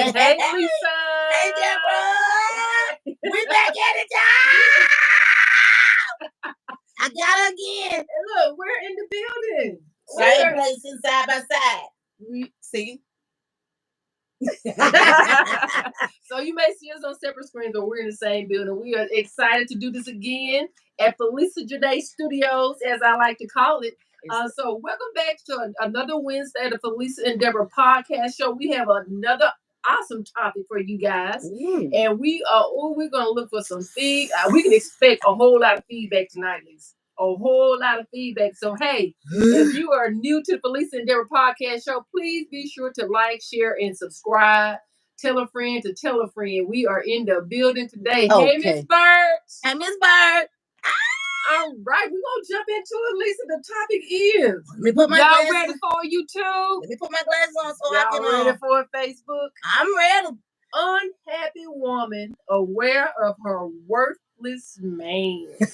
And hey, Lisa. Hey, Deborah. We back at it, y'all. I got it again. And look, we're in the building. Same place and side by side. See? So you may see us on separate screens, but we're in the same building. We are excited to do this again at Felisa Janae Studios, as I like to call it. So welcome back to another Wednesday of the Felisa and Deborah podcast show. We have another awesome topic for you guys, and we're gonna look for some feedback. We can expect a whole lot of feedback tonight, Lisa. A whole lot of feedback. So hey, if you are new to the Felisa and Deborah podcast show, please be sure to like, share, and subscribe. Tell a friend to tell a friend. We are in the building today. Okay. Hey, Miss Bird. Hey, Miss Bird. All right, we're gonna jump into it, Lisa. The topic is. Let me put my y'all glasses. ready for YouTube? Let me put my glasses on so y'all I can. Ready for Facebook? I'm ready. Unhappy woman aware of her worthless man. Lisa,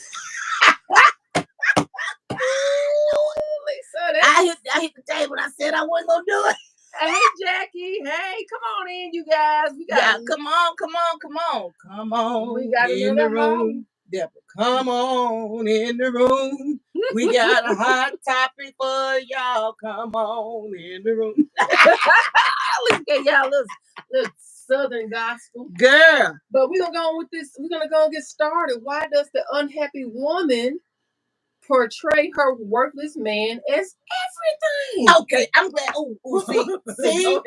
I hit the table. I said I wasn't gonna do it. Hey, Jackie. Hey, come on in, you guys. We got come on. We got in the room. Deborah, come on in the room. We got a hot topic for y'all. Come on in the room. Let's get y'all little Southern gospel. Girl. But we're gonna go on with this. We're gonna go and get started. Why does the unhappy woman portray her worthless man as everything? Okay, I'm glad. See, I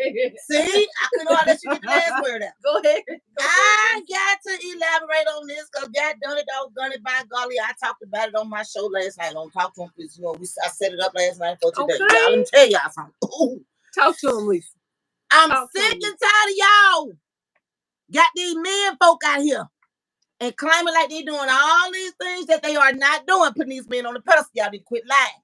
couldn't let you get the last word out. Go ahead. I got to elaborate on this because God done it by golly. I talked about it on my show last night. Don't talk to him because I set it up last night for today. Okay. Y'all, let me tell y'all something. Ooh. Talk to him, Lisa. I'm sick and tired of y'all. Got these men folk out here and claiming like they doing all these things that they are not doing, putting these men on the pedestal. Y'all need to quit lying.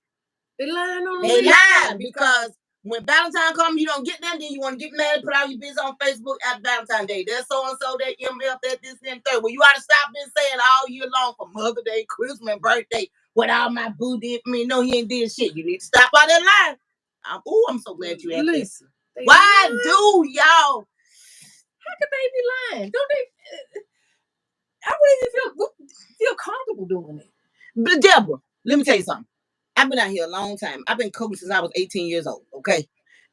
They lying on They lying because when Valentine comes, you don't get them, then you want to get mad and put all your business on Facebook at Valentine's Day. There's so-and-so, that MF, that this, and third. Well, you ought to stop been saying all year long for Mother's Day, Christmas, and birthday, what all my boo did for me. No, he ain't did shit. You need to stop all that lying. I'm so glad you asked Lisa. Why do y'all? How could they be lying? Don't they? I wouldn't even feel comfortable doing it. But Deborah, let me tell you something. I've been out here a long time. I've been coaching since I was 18 years old, okay?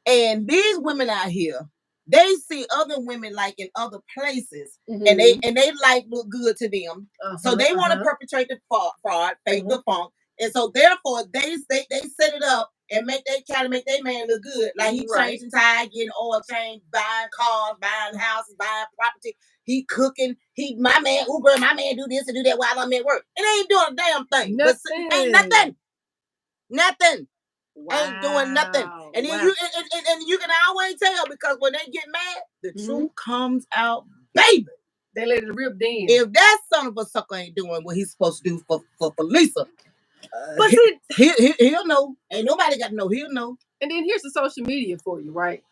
And these women out here, they see other women like in other places, and they like look good to them. So they want to perpetrate the fraud, fake the funk. And so therefore they set it up and try to make their man look good. Like he changing tires, getting oil change, buying cars, buying houses, buying property. He cooking. My man Uber, my man do this and do that while I'm at work. It ain't doing a damn thing. Ain't nothing. Nothing. Wow. Ain't doing nothing. And then you can always tell because when they get mad, the truth comes out, baby. They let it rip then. If that son of a sucker ain't doing what he's supposed to do for Lisa, but he'll know. Ain't nobody got to know. He'll know. And then here's the social media for you, right?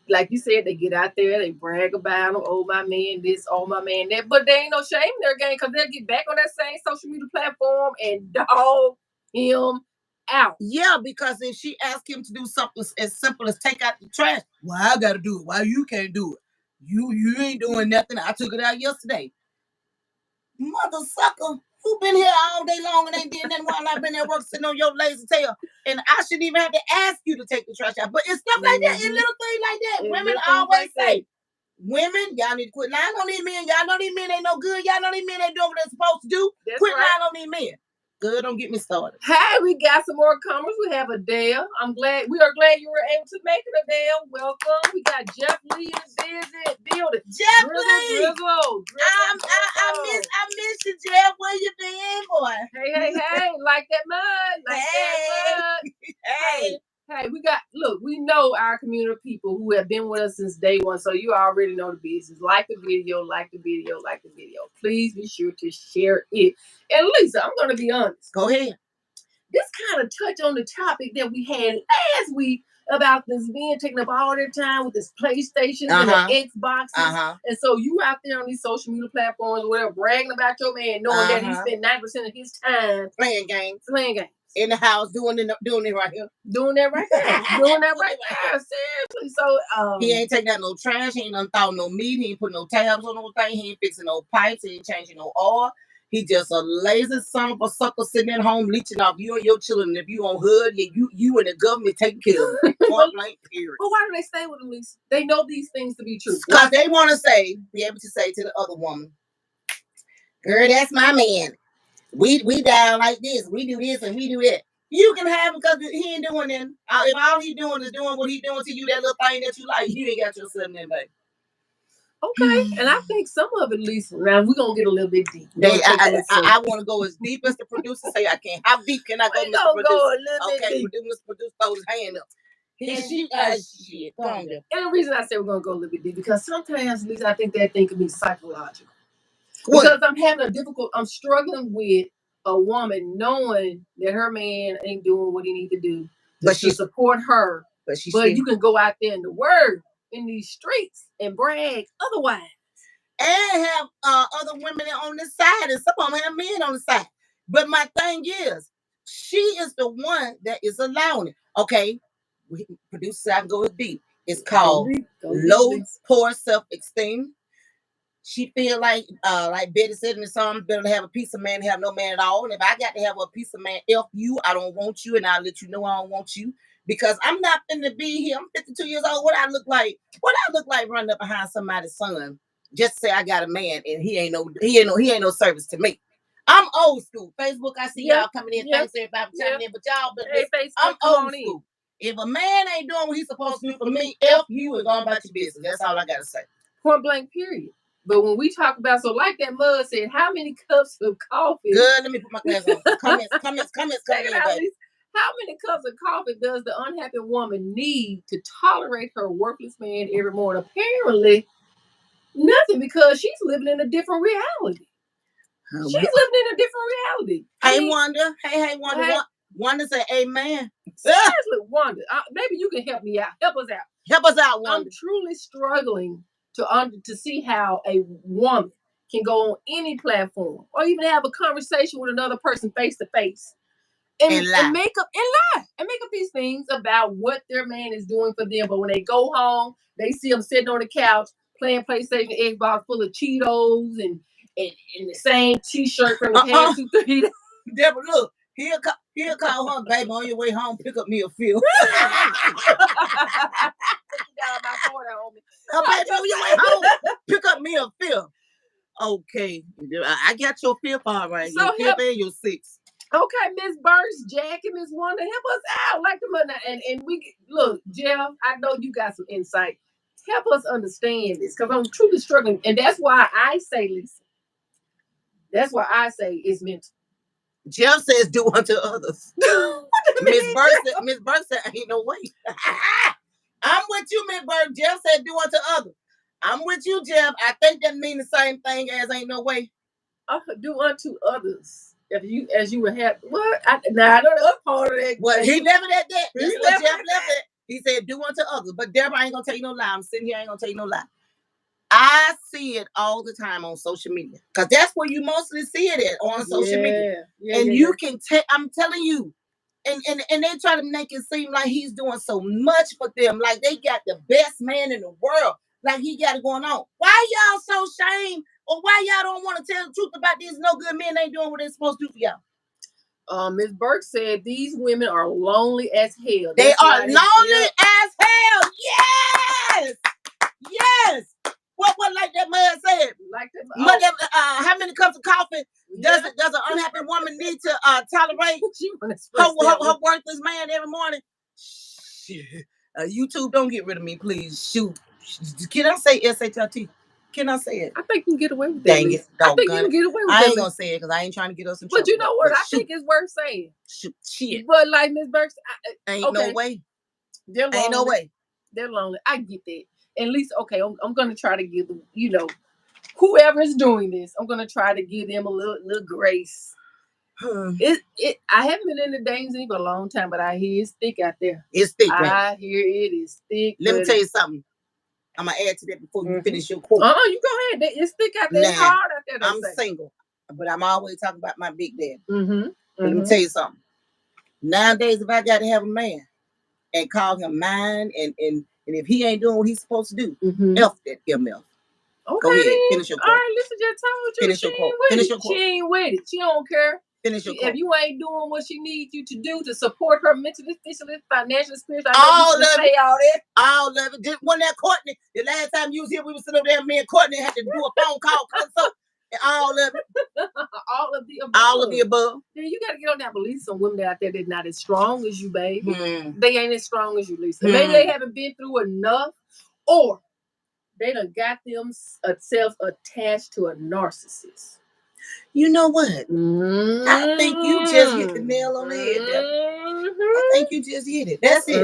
Like you said, they get out there, they brag about them. Oh, my man this, oh, my man that. But there ain't no shame in their game because they'll get back on that same social media platform and dog him out. Yeah, because if she asked him to do something as simple as take out the trash, I got to do it. Why you can't do it? You ain't doing nothing. I took it out yesterday. Mother sucker, you been here all day long and ain't did nothing while I've been at work sitting on your lazy tail. And I shouldn't even have to ask you to take the trash out. But it's stuff like that, it's little things like that. Women always say, women, y'all need to quit lying on these men. Y'all know these men ain't no good. Y'all know these men ain't doing what they're supposed to do. Quit lying on these men. Good, don't get me started. Hey, we got some more comers. We have Adele. We are glad you were able to make it, Adele. Welcome. We got Jeff Lee in the building. Jeff Lee. Drizzle. I miss you, Jeff. Where you been, boy? Hey. Like that mud. Hey, we know our community of people who have been with us since day one, so you already know the business. Like the video. Please be sure to share it. And Lisa, I'm going to be honest. Go ahead. This kind of touch on the topic that we had last week about this men taking up all their time with this PlayStation and the Xboxes. And so you out there on these social media platforms or whatever, bragging about your man, knowing that he spent 9% of his time playing games. in the house doing it right here. Doing that right there. Doing that right there. Seriously. So he ain't taking out no trash. He ain't unthawed no meat. He ain't putting no tabs on no thing. He ain't fixing no pipes. He ain't changing no oil. He just a lazy son of a sucker sitting at home leeching off you and your children. If you on hood, you and the government taking care of it. Point blank, period. But why do they stay with them, Lisa? They know these things to be true. Because they want to be able to say to the other woman, girl, that's my man. We down like this. We do this and we do that. You can have it because he ain't doing that. If all he doing is doing what he doing to you, that little thing that you like, you ain't got yourself in there, baby. Okay, and I think some of it, Lisa. Now we're gonna get a little bit deep. I want to go as deep as the producer say I can. How deep can I go, Mr. Producer? Go a little bit deep. Mr. Producer throw his hand up. Shit. And the reason I say we're gonna go a little bit deep because sometimes, Lisa, I think that thing can be psychological. Because I'm struggling with a woman knowing that her man ain't doing what he need to do to support her. But you can go out there in the world, in these streets, and brag otherwise. And have other women on the side, and some of them have men on the side. But my thing is, she is the one that is allowing it. Okay, producer, I go deep. It's called poor self-esteem. She feel like Betty said in the song, better to have a piece of man than have no man at all. And if I got to have a piece of man, F you, I don't want you, and I'll let you know I don't want you. Because I'm not finna be here. I'm 52 years old. What I look like running up behind somebody's son. Just say I got a man and he ain't no service to me. I'm old school. Facebook, I see y'all coming in. Thanks everybody for chiming in, but y'all I'm old school. If a man ain't doing what he's supposed to do for me, F you and go about your business. That's all I gotta say. Point blank, period. But when we talk about, so like that mud said, how many cups of coffee? Good, let me put my glass on. Comments coming in, baby. How many cups of coffee does the unhappy woman need to tolerate her worthless man every morning? Apparently, nothing, because she's living in a different reality. Hey, Wanda. Hey, Wanda. Wanda say amen. Seriously, Wanda. Maybe you can help me out. Help us out, Wanda. I'm truly struggling to see how a woman can go on any platform or even have a conversation with another person face to face and make up these things about what their man is doing for them. But when they go home, they see them sitting on the couch playing PlayStation, Xbox full of Cheetos and the same T-shirt from the past 2-3 days. Deborah, look, he'll call her, baby, on your way home, pick up me a few. Baby, on your way home, pick up me a fifth. Okay, I got your fifth all right. So your fifth and your sixth. Okay, Miss Burst, Jack, and Miss Wanda, help us out. Like and we look, Jeff. I know you got some insight. Help us understand this, because I'm truly struggling, and that's why I say, Lisa. That's why I say it's mental. Jeff says do unto others. Miss Burke said ain't no way. I'm with you, Miss Burke. Jeff said do unto others. I'm with you, Jeff. I think that means the same thing as ain't no way. Do unto others. As you would have what? I know the part of that. Well, he left it at that. That's what Jeff left it. He said do unto others. But Deborah, I ain't gonna tell you no lie. I'm sitting here, I ain't gonna tell you no lie. I see it all the time on social media, because that's where you mostly see it at, on social media. You can take. I'm telling you, and they try to make it seem like he's doing so much for them, like they got the best man in the world, like he got it going on. Why y'all so ashamed, or why y'all don't want to tell the truth about these no good men ain't doing what they're supposed to do for y'all? Ms. Burke said these women are lonely as hell. They are lonely as hell. Yes. What like that man said? Like that. How many cups of coffee does an unhappy woman need to tolerate her worthless man every morning? Shit. YouTube, don't get rid of me, please. Shoot. Can I say SHIT? Can I say it? I think you can get away with that. Dang it. I think you can get away with that. I ain't gonna say it because I ain't trying to get us in trouble. But you know what? I think it's worth saying. Shit. But like Ms. Burke, ain't no way. Ain't no way. They're lonely. I get that. And Lisa, okay, I'm gonna try to give them, whoever is doing this, I'm gonna try to give them a little grace. I haven't been in the dating scene for a long time, but I hear it's thick out there. It's thick, right? I hear it is thick. Let me tell you something. I'm gonna add to that before you finish your quote. You go ahead. It's thick out there. It's hard out there. I'm single, but I'm always talking about my big daddy. Let me tell you something. Nowadays, if I got to have a man and call him mine, and if he ain't doing what he's supposed to do, F that MF. Okay, go ahead, finish your quote. All right, Lisa just told you finish she your quote. ain't with Finish it. your quote. She ain't with it. She don't care. Finish your quote. If you ain't doing what she needs you to do to support her mentally, physically, financially, spiritually, all of say all that. All of it. Just one that Courtney. The last time you was here, we was sitting over there. Me and Courtney had to do a phone call consult. And all of it. All of the above. All of the above. Then you got to get on that. Believe some women out there that's not as strong as you, baby. They ain't as strong as you, Lisa. Maybe they haven't been through enough, or they done got themselves attached to a narcissist. You know what? I think you just hit the nail on the head, Deborah. I think you just hit it. That's it.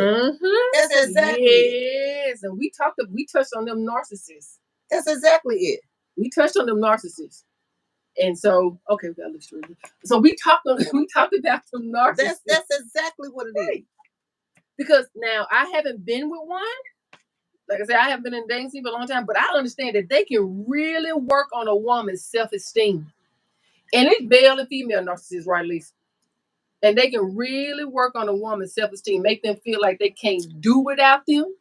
That's exactly it. Yes, and we touched on them narcissists. That's exactly it. We touched on them narcissists. And so, okay, we got to look straight. So we talked about some narcissists. That's exactly what it is. Because now I haven't been with one. Like I said, I haven't been in dating scene for a long time, but I understand that they can really work on a woman's self-esteem. And it's male and female narcissists, right, Lisa? And they can really work on a woman's self-esteem, make them feel like they can't do without them.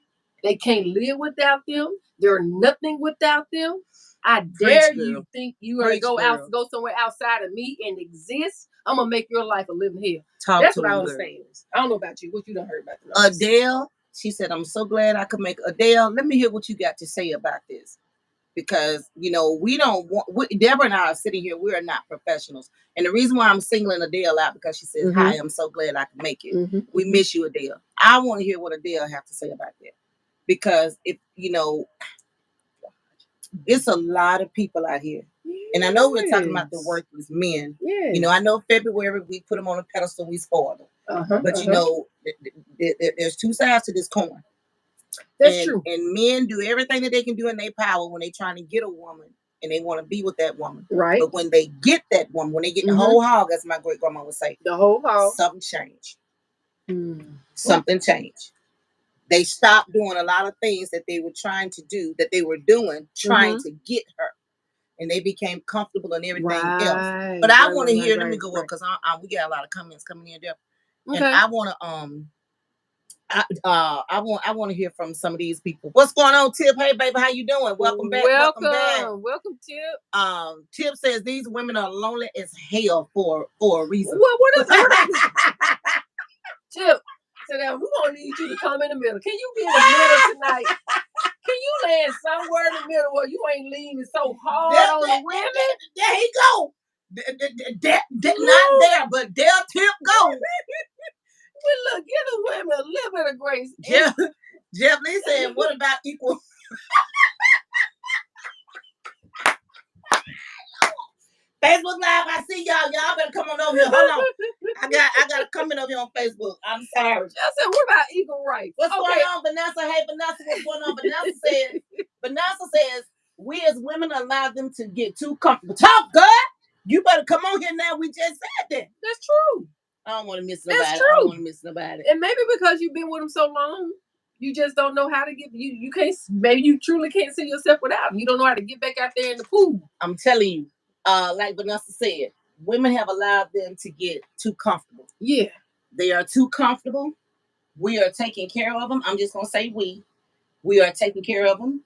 They can't live without them. They're nothing without them. I dare you think you are going to go somewhere outside of me and exist. I'm going to make your life a living hell. That's what I understand. I don't know about you. What you done heard about the narcissist? Adele, she said, I'm so glad I could make Adele. Let me hear what you got to say about this. Because, you know, we don't want, Deborah and I are sitting here, we are not professionals. And the reason why I'm singling Adele out, because she says, hi, I'm so glad I can make it. We miss you, Adele. I want to hear what Adele have to say about that. Because if, you know, it's a lot of people out here. And I know we're talking about the worthless men. You know, I know February, we put them on a pedestal, we spoil them. But, you know, there's two sides to this coin. That's true. And men do everything that they can do in their power when they're trying to get a woman and they want to be with that woman. Right. But when they get that woman, when they get the whole hog, as my great grandma would say, the whole hog, something changed. Something changed. They stopped doing a lot of things that they were trying to do, that they were doing, trying to get her. And they became comfortable in everything else. But I want to hear, let me go up because we got a lot of comments coming in there. And I want to I want to hear from some of these people. What's going on, Tip? Hey, baby, how you doing? Welcome back. Welcome back. Welcome, Tip. Tip says these women are lonely as hell for a reason. Well, what is it? Tip, so now we're gonna need you to come in the middle. Can you be in the middle tonight? Can you land somewhere in the middle where you ain't leaning so hard on the women? There he go. Not there, but there Tip go. Well, look, give the women a little bit of grace. Jeff Lee said, what about equal? Facebook Live, I see y'all. Y'all better come on over here. Hold on. I got a comment over here on Facebook. I'm sorry. I said, what about equal rights? What's going on, Vanessa? Hey, Vanessa, what's going on? Vanessa says, we as women allow them to get too comfortable. Talk, girl. You better come on here now. We just said that. That's true. I don't want to miss nobody. That's true. I don't want to miss nobody. And maybe because you've been with them so long, you just don't know how to get, you can't, maybe you truly can't see yourself without them. You don't know how to get back out there in the pool. I'm telling you, like Vanessa said, women have allowed them to get too comfortable. Yeah. They are too comfortable. We are taking care of them. I'm just going to say we are taking care of them.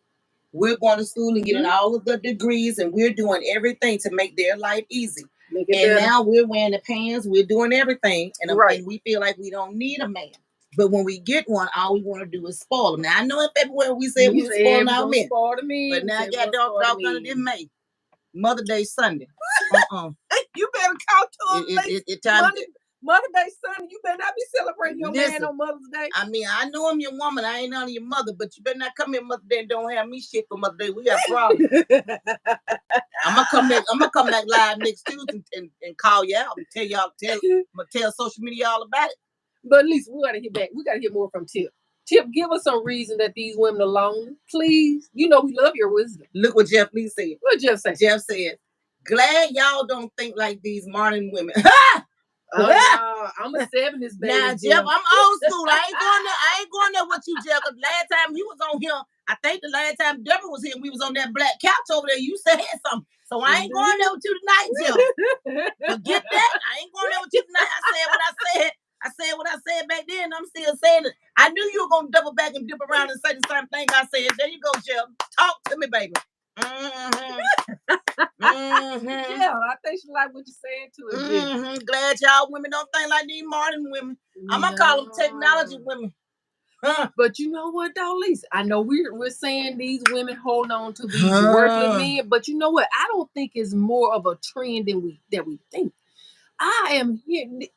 We're going to school and getting all of the degrees, and we're doing everything to make their life easy. And now we're wearing the pants, we're doing everything, and we feel like we don't need a man. But when we get one, all we want to do is spoil them. Now, I know in February we said we were spoiling our men. But now I got doggone it in May. Mother Day Sunday. You better count to them. Mother Day Sunday, you better not be celebrating your man on Mother's Day. I mean, I know I'm your woman. I ain't none of your mother, but you better not come here Mother Day and don't have me shit for Mother Day. We got problems. I'm gonna come back live next Tuesday and call you out and tell social media all about it. But at least we gotta hear back. We gotta hear more from Tip. Tip, give us some reason that these women are lonely. Please. You know we love your wisdom. Look what Jeff Lee said. What Jeff say? Jeff said, glad y'all don't think like these modern women. Oh, no, I'm a 70s baby. Now, Jeff, I'm old school. I ain't going there with you, Jeff. Cause last time you was on here, I think the last time Deborah was here, we was on that black couch over there. You said something. So I ain't going there with you tonight, Jeff. Forget that. I ain't going there with you tonight. I said what I said. I said what I said back then. I'm still saying it. I knew you were gonna double back and dip around and say the same thing I said. There you go, Jeff. Talk to me, baby. Yeah, I think she like what you're saying to her. Glad y'all women don't think like these modern women. I'm gonna call them technology women. But you know what, though, Lisa? I know we're saying these women hold on to these worthless men, but you know what? I don't think it's more of a trend than we think. I am hearing.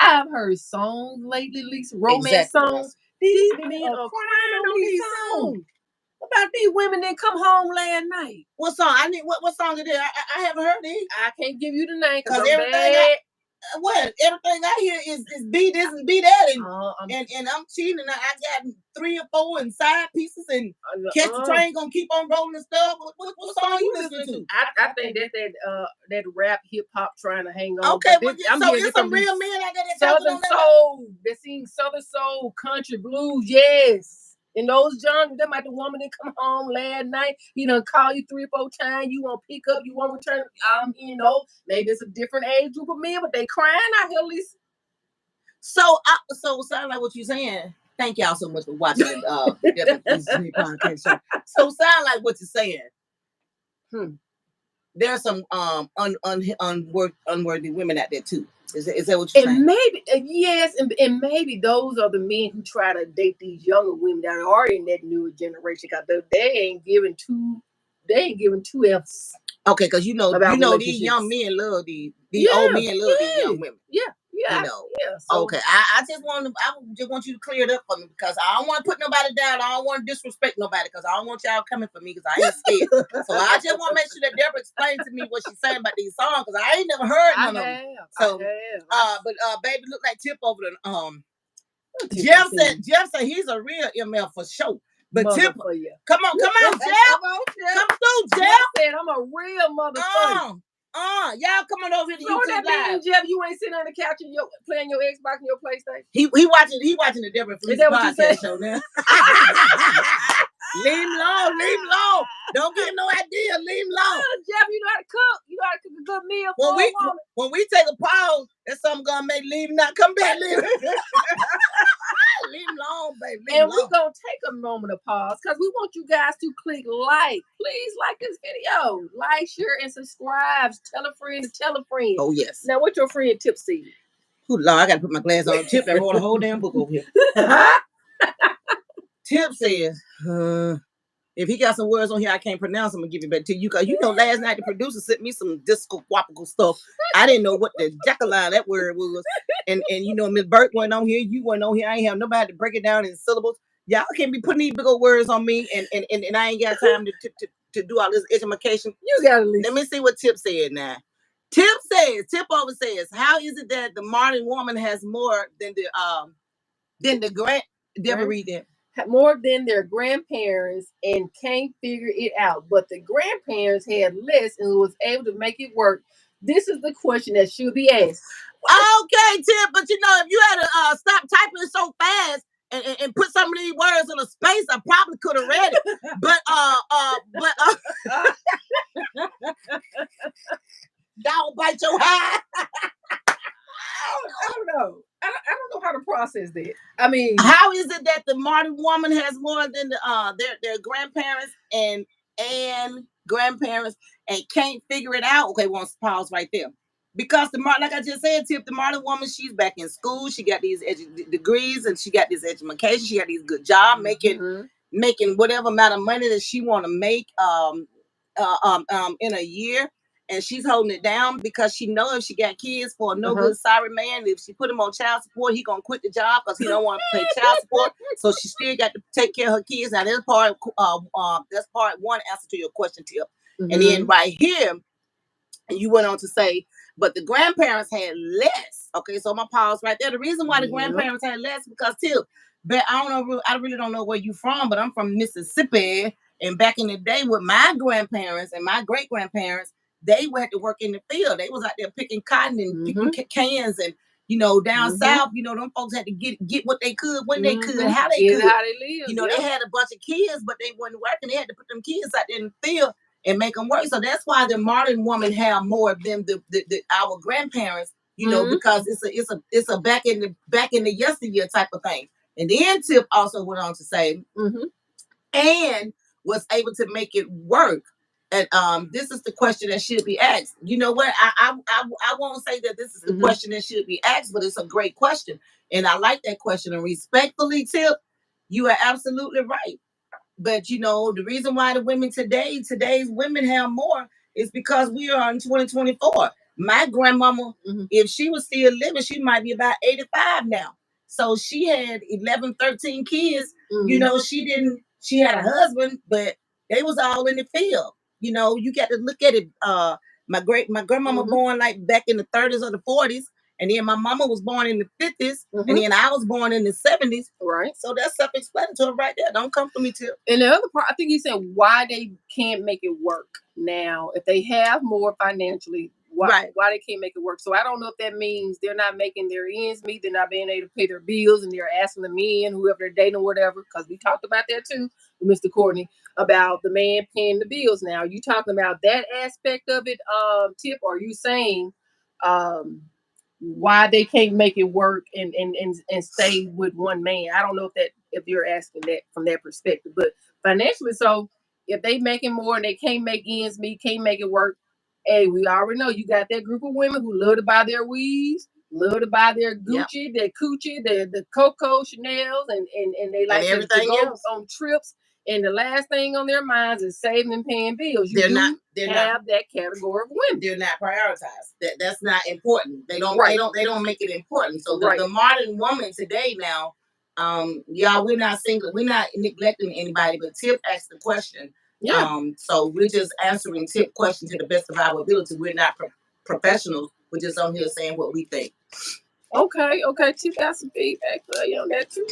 I've heard songs lately, Lisa, romance songs. These men are crying on these songs. About these women that come home last night. What song? I need what song it is? I haven't heard these. I can't give you the name because everything I hear is be this and be that and I'm cheating and I got 3 or 4 and side pieces and catch the train gonna keep on rolling and stuff. What song you listening to? I think that's that rap hip hop trying to hang on. Okay, so it's some real men out there that Southern soul. They sing Southern soul, country blues, yes. In those genres, that might the woman that come home last night, he done call you 3 or 4 times, you won't pick up, you won't return. Maybe it's a different age group of men, but they crying out here, Lisa. So sound like what you're saying. Thank y'all so much for watching this podcast show. So sound like what you're saying. There's some unworthy women out there too. Is that what you're saying? And maybe yes, and maybe those are the men who try to date these younger women that are in that newer generation because they ain't giving two F's. Okay, because you know these young men love these old men love these young women. So, okay, I just want you to clear it up for me because I don't want to put nobody down. I don't want to disrespect nobody because I don't want y'all coming for me because I ain't scared. So I just want to make sure that Deborah explains to me what she's saying about these songs because I ain't never heard none of them. So, but baby, look like Tip over the Jeff said he's a real ML for sure. But Tip, come on, Jeff. Come through, Jeff. Said I'm a real motherfucker. Y'all come on over here to YouTube Live. Jeff, you ain't sitting on the couch and playing your Xbox and your PlayStation. He watching the Deborah Felicia podcast show now. Leave him alone. Don't get no idea. Leave him alone. Jeff, you know how to cook. You know how to cook a good meal. When we take a pause, that's something gonna make leave him not come back. Leave him alone, baby. We're gonna take a moment of pause because we want you guys to click like. Please like this video. Like, share, and subscribe. Tell a friend to tell a friend. Oh yes. Now what your friend Tip said? Oh Lord, I gotta put my glass on. Tip and roll the whole damn book over here. Tip says, if he got some words on here I can't pronounce, I'm gonna give it back to you. Because last night the producer sent me some disco-wapical stuff. I didn't know what the jackaline that word was. And Miss Burke went on here, you went on here. I ain't have nobody to break it down in syllables. Y'all can't be putting these big old words on me and I ain't got time to do all this education. You gotta listen. Let me see what Tip said now. Tip over says, how is it that the modern woman has more than the Deborah read that? More than their grandparents and can't figure it out, but the grandparents had less and was able to make it work. This is the question that should be asked. Okay, Tip, but if you had to stop typing so fast and put some of these words in a space, I probably could have read it. But dog bite your hide. I don't know. I don't know how to process that. I mean, how is it that the modern woman has more than their grandparents and grandparents and can't figure it out? Okay, we'll pause right there. Because like I just said, Tip, the modern woman, she's back in school. She got these degrees and she got this education. She got these good jobs, making whatever amount of money that she want to make in a year. And she's holding it down because she knows if she got kids for a no good sorry man, if she put him on child support, he gonna quit the job because he don't want to pay child support. So she still got to take care of her kids. Now that's part one answer to your question, Tip. And then right here, you went on to say, but the grandparents had less. Okay, so my pause right there. The reason why the grandparents had less because Tip, but I really don't know where you from, but I'm from Mississippi. And back in the day with my grandparents and my great grandparents, they had to work in the field. They was out there picking cotton and picking cans and down south, them folks had to get what they could when they could, how they could. How they live. They had a bunch of kids, but they wasn't working. They had to put them kids out there in the field and make them work. So that's why the modern woman have more than our grandparents you know, because it's a back in the yesteryear type of thing. And then Tip also went on to say, and was able to make it work. And this is the question that should be asked. You know what? I won't say that this is the question that should be asked, but it's a great question, and I like that question. And respectfully, Tip, you are absolutely right. But you know, the reason why the women today's women have more is because we are in 2024. My grandmama, if she was still living, she might be about 85 now. So she had 11, 13 kids. You know, she had a husband, but they was all in the field. You know, you got to look at it. My grandmama born like back in the 30s or the 40s. And then my mama was born in the 50s, and then I was born in the 70s. Right. So that's self-explanatory right there. Don't come for me, Tip. And the other part, I think you said why they can't make it work now. If they have more financially, why they can't make it work. So I don't know if that means they're not making their ends meet, they're not being able to pay their bills, and they're asking the men, whoever they're dating or whatever, because we talked about that too with Mr. Courtney, about the man paying the bills. Now, you talking about that aspect of it, Tip, or are you saying why they can't make it work and stay with one man? I don't know if you're asking that from that perspective, but financially, so if they making more and they can't make ends meet, can't make it work, hey, we already know you got that group of women who love to buy their weaves, love to buy their Gucci, their Coochie, the Coco Chanels, and they like to go on trips. And the last thing on their minds is saving and paying bills. They're not that category of women. They're not prioritized. That's not important. They don't make it important. So the modern woman today now, y'all, we're not single, we're not neglecting anybody, but Tip asked the question. So we're just answering Tip question to the best of our ability. We're not professionals. We're just on here saying what we think. Okay. Tip got some feedback for you on that too.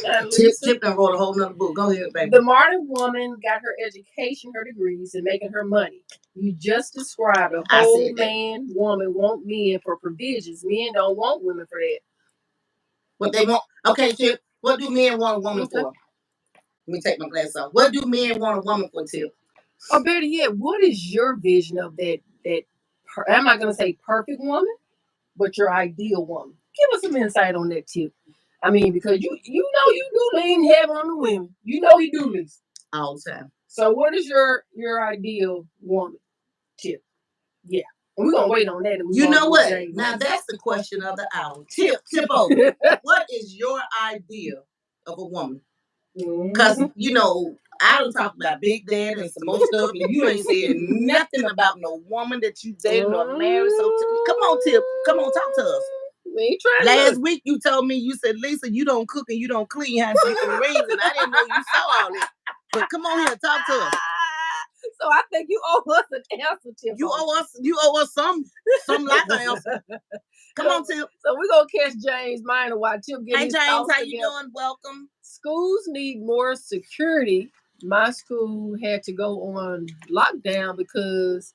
Tip done wrote a whole nother book. Go ahead, baby. The modern woman got her education, her degrees, and making her money. You just described a whole man, woman want men for provisions. Men don't want women for that. What they want? Okay, Tip. What do men want a woman for? Let me take my glasses off. What do men want a woman for, Tip? Or better yet, what is your vision of that? I'm not gonna say perfect woman, but your ideal woman. Give us some insight on that, Tip. I mean, because you know you do lean heavy on the women. You know you do this all the time. So what is your ideal woman, Tip? Yeah. And we're gonna wait on that. You know what? Now that's the question of the hour. Tip over. What is your idea of a woman? Because you know, I don't talk about Big Dad and some more stuff, and you ain't said nothing about no woman that you dated or married. So come on, Tip. Come on, talk to us. Last week you told me, you said, Lisa, you don't cook and you don't clean house, you can read, and I didn't know you saw all this. But come on here, talk to us. So I think you owe us an answer, Tip. You owe us some like an answer. Come on, Tip. So we're gonna catch James' mind while Tip gets his James, how you doing? Welcome. Schools need more security. My school had to go on lockdown because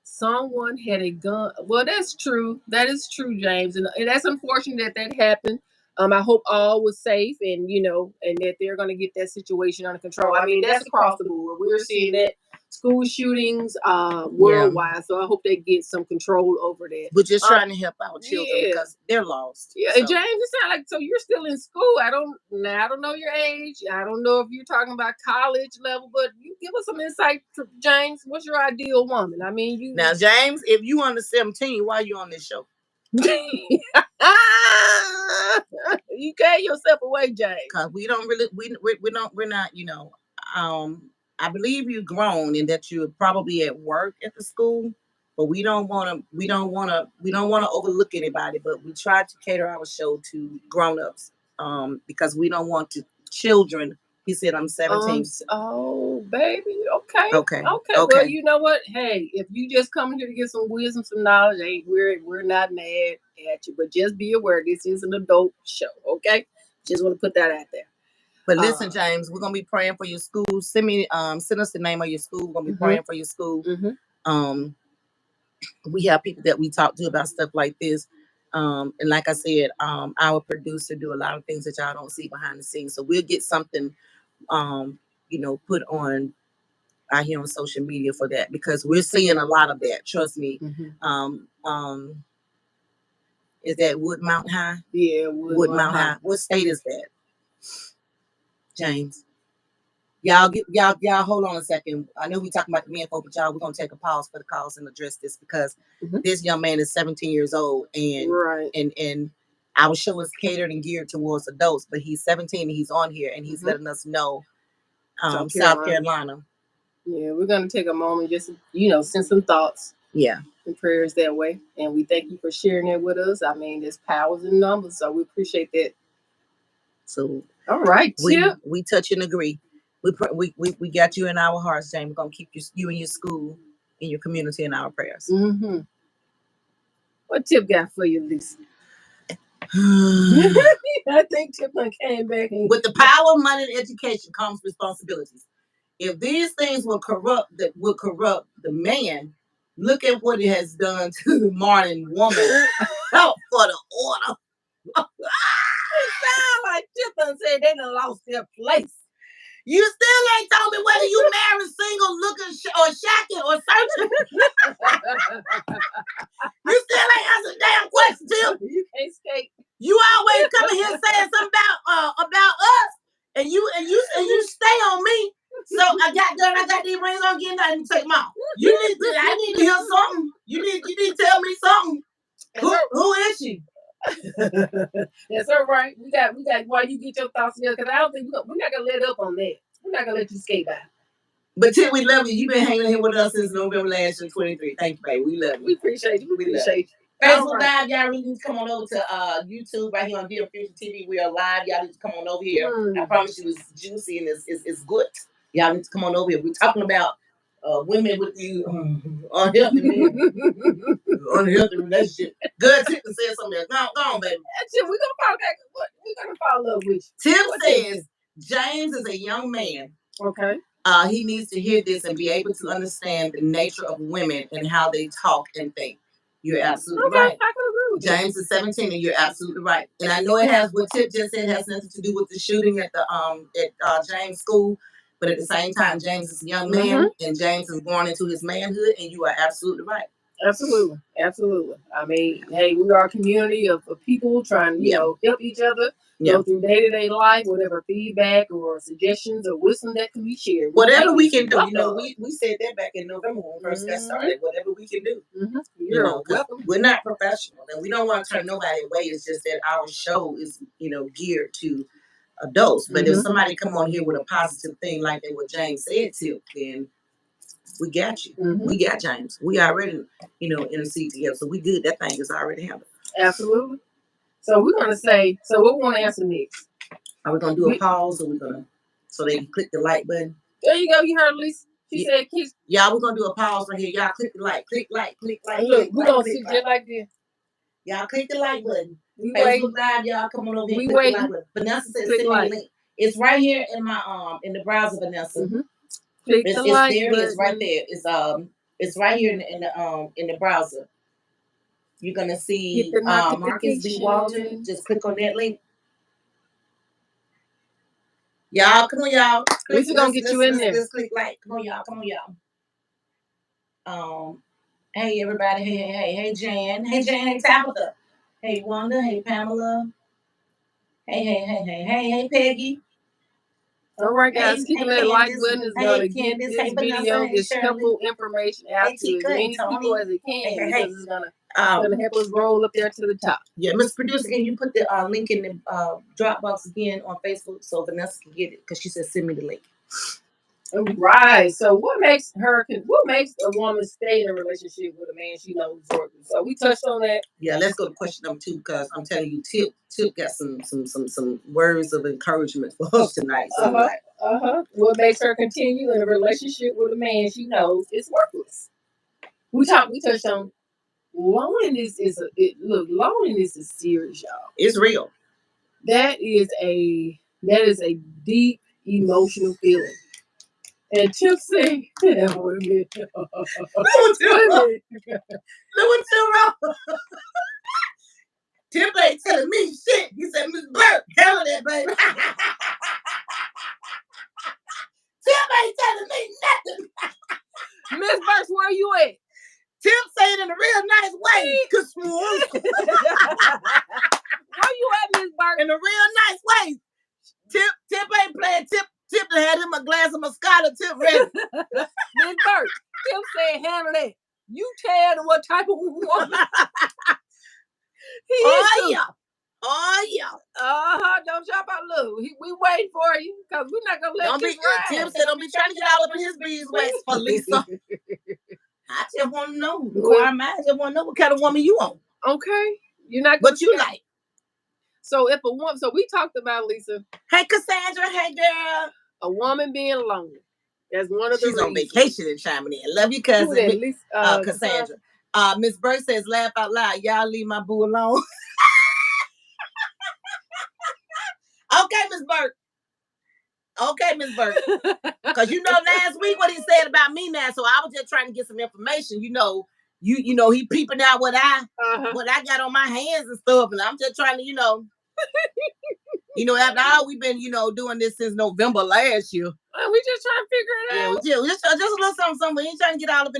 someone had a gun. Well, that's true. That is true, James, and that's unfortunate that happened. I hope all was safe, and and that they're going to get that situation under control. I mean, that's across the board. We're seeing that school shootings worldwide, so I hope they get some control over that. We're just trying to help our children because they're lost. Yeah, so. And James, it sounds like you're still in school. I don't know your age. I don't know if you're talking about college level, but you give us some insight, James. What's your ideal woman? I mean, now, James, if you under 17, why are you on this show? You gave yourself away, James. Because we don't really, we're not, I believe you're grown and that you're probably at work at the school, but we don't want to overlook anybody, but we try to cater our show to grown-ups, because we don't want children. He said, I'm 17. Oh, baby. Okay. Well, you know what? Hey, if you just come here to get some wisdom, some knowledge, we're not mad at you, but just be aware this is an adult show. Okay. Just want to put that out there. But listen, James, we're gonna be praying for your school. Send us the name of your school. We're gonna be praying for your school. We have people that we talk to about stuff like this. And like I said, our producer do a lot of things that y'all don't see behind the scenes. So we'll get something put on out here on social media for that, because we're seeing a lot of that. Trust me. Is that Wood Mountain High? Yeah, Wood Mountain High. What state is that? James. Y'all hold on a second. I know we talking about the men folk, but y'all, we're gonna take a pause for the calls and address this because this young man is 17 years old and our show is catered and geared towards adults, but he's 17 and he's on here and he's letting us know South Carolina. Yeah, we're gonna take a moment just send some thoughts. Yeah. And prayers that way. And we thank you for sharing that with us. I mean, there's powers in numbers, so we appreciate that. So all right, Tip. We touch and agree. We got you in our hearts, James. We're gonna keep you in your school, in your community, in our prayers. What Tip got for you, Lisa? I think Tip came back. With the power of money and education comes responsibilities. If these things will corrupt the man, look at what it has done to the modern woman. Help for the order. It sounds like Tip said they done lost their place. You still ain't told me whether you married, single, looking, or shacking, or searching. You still ain't answered the damn question, Tim. You can't skate. You always coming here saying something about us, and you stay on me. So I got these rings on, getting out and take them off. I need to hear something. You need to tell me something. Who is she? That's all right. We got while you get your thoughts together, because I don't think we're not gonna let up on that. We're not gonna let you skate by. But Tim, we love you. You've been hanging here with us since November last year, 23. Thank you, baby. We love you. We appreciate you. We appreciate you. Facebook Live, y'all really need to come on over to YouTube right here on Dear Future TV. We are live. Y'all need to come on over here. I promise you, it's juicy and it's good. Y'all need to come on over here. We're talking about women with the unhealthy men. Unhealthy relationship. Good. Tim said something else. Go on, baby. Tim, we're gonna follow up with you. Tim says James is a young man. Okay. He needs to hear this and be able to understand the nature of women and how they talk and think. You're absolutely right. I can agree with James is 17 and you're absolutely right. And I know it has what Tip just said has nothing to do with the shooting at the James school, but at the same time, James is a young man and James is born into his manhood, and you are absolutely right. Absolutely. I mean, hey, we are a community of people trying to help each other go through day-to-day life, whatever feedback or suggestions or wisdom that can be shared. Whatever we can do. We said that back in November when we first got started. Whatever we can do. You're welcome. We're not professional and we don't want to turn nobody away. It's just that our show is, geared to adults. But if somebody come on here with a positive thing like that, what James said, Tip, then we got you. We got James. We already, in a seat together. So we good. That thing is already handled. Absolutely. So we're going to say, so what we want to answer next? Are we going to do a pause or so they can click the like button? There you go. You heard Lisa. She said, y'all, we're going to do a pause right here. Y'all click the like, click like. Look, we're going to sit just like this. Y'all click the like button. Facebook Live, y'all come on over here. Click the like button. Vanessa says, send me the link. It's right here in my in the browser, Vanessa. It's there. It's right there. It's right here in the browser. You're gonna see Marcus B. Walton. Just click on that link. Y'all, come on, y'all. We're gonna get you in there. Let's click like. Come on, y'all. Hey everybody. Hey Jan. Hey Jan. Hey Tabitha. Hey Wanda. Hey Pamela. Hey Peggy. All right, guys, keep that like button is gonna get this video, this helpful information out to as many people as it can, because it's gonna help us roll up there to the top. Yeah, Mr. Producer, can you put the link in the Dropbox again on Facebook so Vanessa can get it? Because she said send me the link. Right. So what makes a woman stay in a relationship with a man she knows is working? So we touched on that. Yeah, let's go to question number 2, because I'm telling you, Tip got some words of encouragement for us tonight. So What makes her continue in a relationship with a man she knows is worthless? We touched on loneliness. Loneliness is serious, y'all. It's real. That is a deep emotional feeling. And Tip said, Look what Tip ain't telling me shit. He said, Miss Burke, hell of that, baby. Tip ain't telling me nothing. Miss Burke, where you at? Tip say it in a real nice way. Where you at, Miss Burke? In a real nice way. Tip ain't playing. Tip had him a glass of Moscato. Tip ready. Miss Burke, Tip said, handle that. You tell them what type of woman. Oh yeah. Don't y'all about look. We waiting for you because we're not gonna let you ride. Tip said don't be trying to get all up in his beeswax for Lisa. I just want to know. I just want to know what kind of woman you on. Okay, you're not. But you like. So if a woman, so we talked about Lisa. Hey Cassandra, hey girl. A woman being lonely. That's one of the reasons. She's on vacation and chiming in. Love you, cousin. Cassandra. Miss Burke says, laugh out loud. Y'all leave my boo alone. Okay, Miss Burke. Because you know last week what he said about me now. So I was just trying to get some information. You know, he peeping out what I got on my hands and stuff. And I'm just trying to, after all, we've been, doing this since November last year. We just trying to figure it out. Yeah, just a little something. We ain't trying to get all of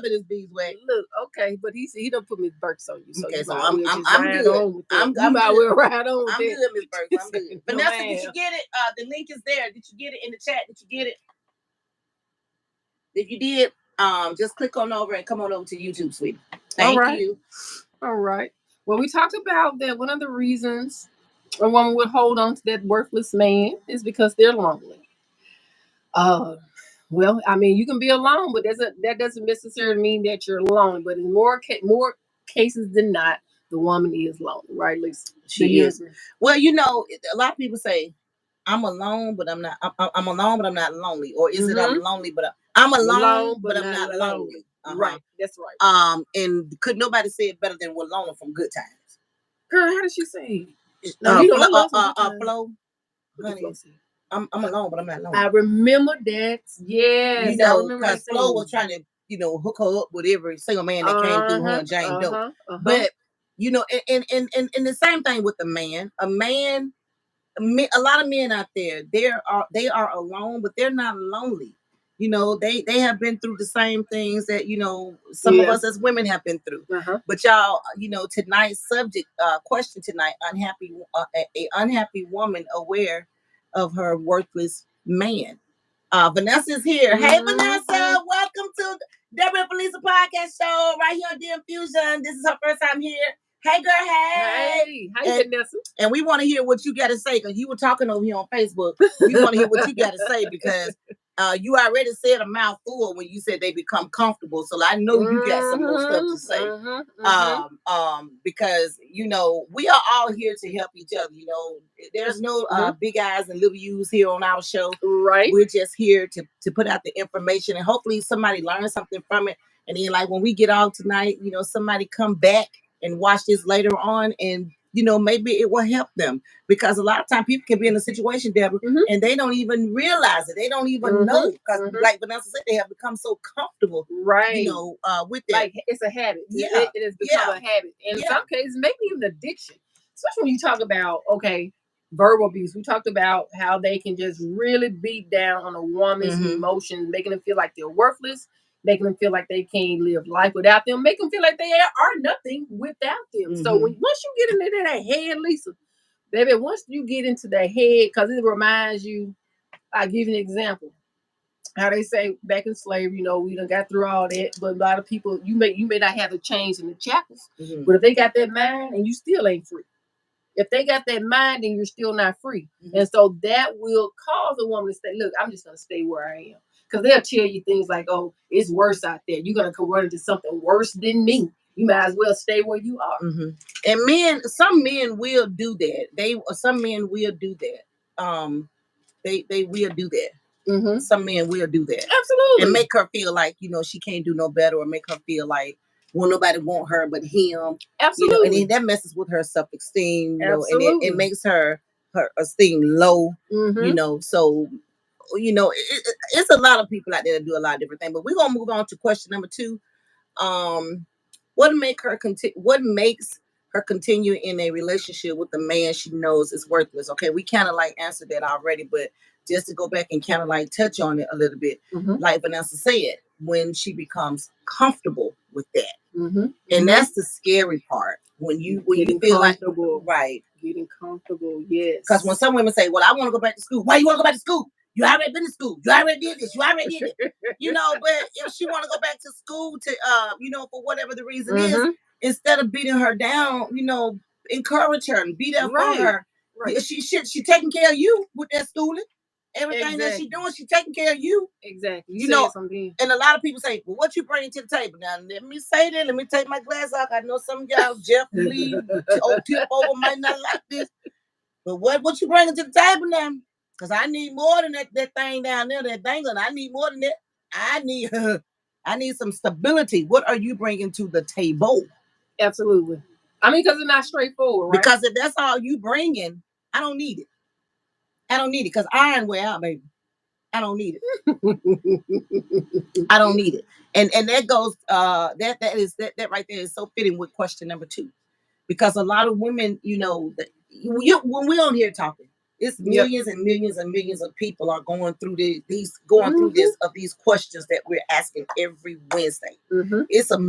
it is beeswax. Look, okay, but he don't put Miss Burke on you. So okay, so I'm good. I'm good. I'm ride on. I'm good, Miss Burke. I'm good. Vanessa, did you get it? The link is there. Did you get it in the chat? Did you get it? If you did, just click on over and come on over to YouTube, sweetie. Thank you. All right. Well, we talked about that one of the reasons a woman would hold on to that worthless man is because they're lonely. Well, I mean, you can be alone, but that doesn't necessarily mean that you're alone. But in more cases than not, the woman is lonely, right, Lisa? She is. Well, a lot of people say, I'm alone, but I'm not. I'm alone, but I'm not lonely. Or is it I'm lonely, but I'm alone, but I'm not lonely. Right. That's right. And could nobody say it better than Walona from Good Times? Girl, how did she say it? Flo. Honey, I'm alone, but I'm not lonely. I remember that. Yes. Because Flo was trying to, hook her up with every single man that came through her and Jane Doe. But, and the same thing with the man. A lot of men out there, they are alone, but they're not lonely. They have been through the same things that, some of us as women have been through. But y'all, tonight's subject, question tonight, a unhappy woman aware of her worthless man. Vanessa's here. Hey, Vanessa, welcome to Deborah and Felisa podcast show right here on The Infusion. This is her first time here. Hey, girl, hey. Hey, Vanessa. And we want to hear what you got to say because you were talking over here on Facebook. We want to hear what you got to say because you already said a mouthful when you said they become comfortable. So I know you got some more stuff to say. Because, we are all here to help each other. There's no big eyes and little U's here on our show. Right. We're just here to put out the information and hopefully somebody learns something from it. And then like when we get out tonight, somebody come back and watch this later on and maybe it will help them because a lot of times people can be in a situation, Deborah, and they don't even realize it. They don't even know because, like Vanessa said, they have become so comfortable, right? With that. Like it's a habit. It has become a habit, and in some cases, maybe even addiction. Especially when you talk about verbal abuse. We talked about how they can just really beat down on a woman's emotions, making them feel like they're worthless. Making them feel like they can't live life without them. Make them feel like they are nothing without them. So once you get into that head, Lisa, baby, once you get into that head, because it reminds you, I'll give you an example. How they say back in slavery, we done got through all that, but a lot of people, you may not have a change in the chapels, but if they got that mind and you still ain't free. If they got that mind, then you're still not free. And so that will cause a woman to say, look, I'm just going to stay where I am. Because they'll tell you things like, oh, it's worse out there. You're going to run into something worse than me. You might as well stay where you are. And some men will do that. Some men will do that. They will do that. Some men will do that. Absolutely. And make her feel like, she can't do no better or make her feel like, well, nobody want her but him. Absolutely. And then that messes with her self-esteem, and it makes her esteem low, so it's a lot of people out there that do a lot of different things. But we're gonna move on to question number 2. What makes her continue in a relationship with a man she knows is worthless? Okay, we kind of answered that already, but just to go back and kind of touch on it a little bit, like Vanessa said, when she becomes comfortable with that. Mm-hmm. And that's the scary part when you feel like right. Getting comfortable, yes. Because when some women say, "Well, I want to go back to school," why you want to go back to school? You already been to school. You already did this. You already did it. But if she want to go back to school to, for whatever the reason is, instead of beating her down, encourage her and be there for her. Right. She taking care of you with that schooling. Everything that she doing, she taking care of you. Exactly. You know something. And a lot of people say, "Well, what you bringing to the table?" Now, let me say that. Let me take my glass off. I know some of y'all, Jeff Lee, tip over might not like this. But what you bringing to the table now? Because I need more than that thing down there, that dangling. I need more than that. I need some stability. What are you bringing to the table? Absolutely. I mean, because it's not straightforward, right? Because if that's all you bringing, I don't need it. I don't need it because iron wear out, baby. I don't need it. I don't need it. And that goes that right there is so fitting with question number 2. Because a lot of women, when we're on here talking, it's millions and millions and millions of people are going through these questions that we're asking every Wednesday. Mm-hmm.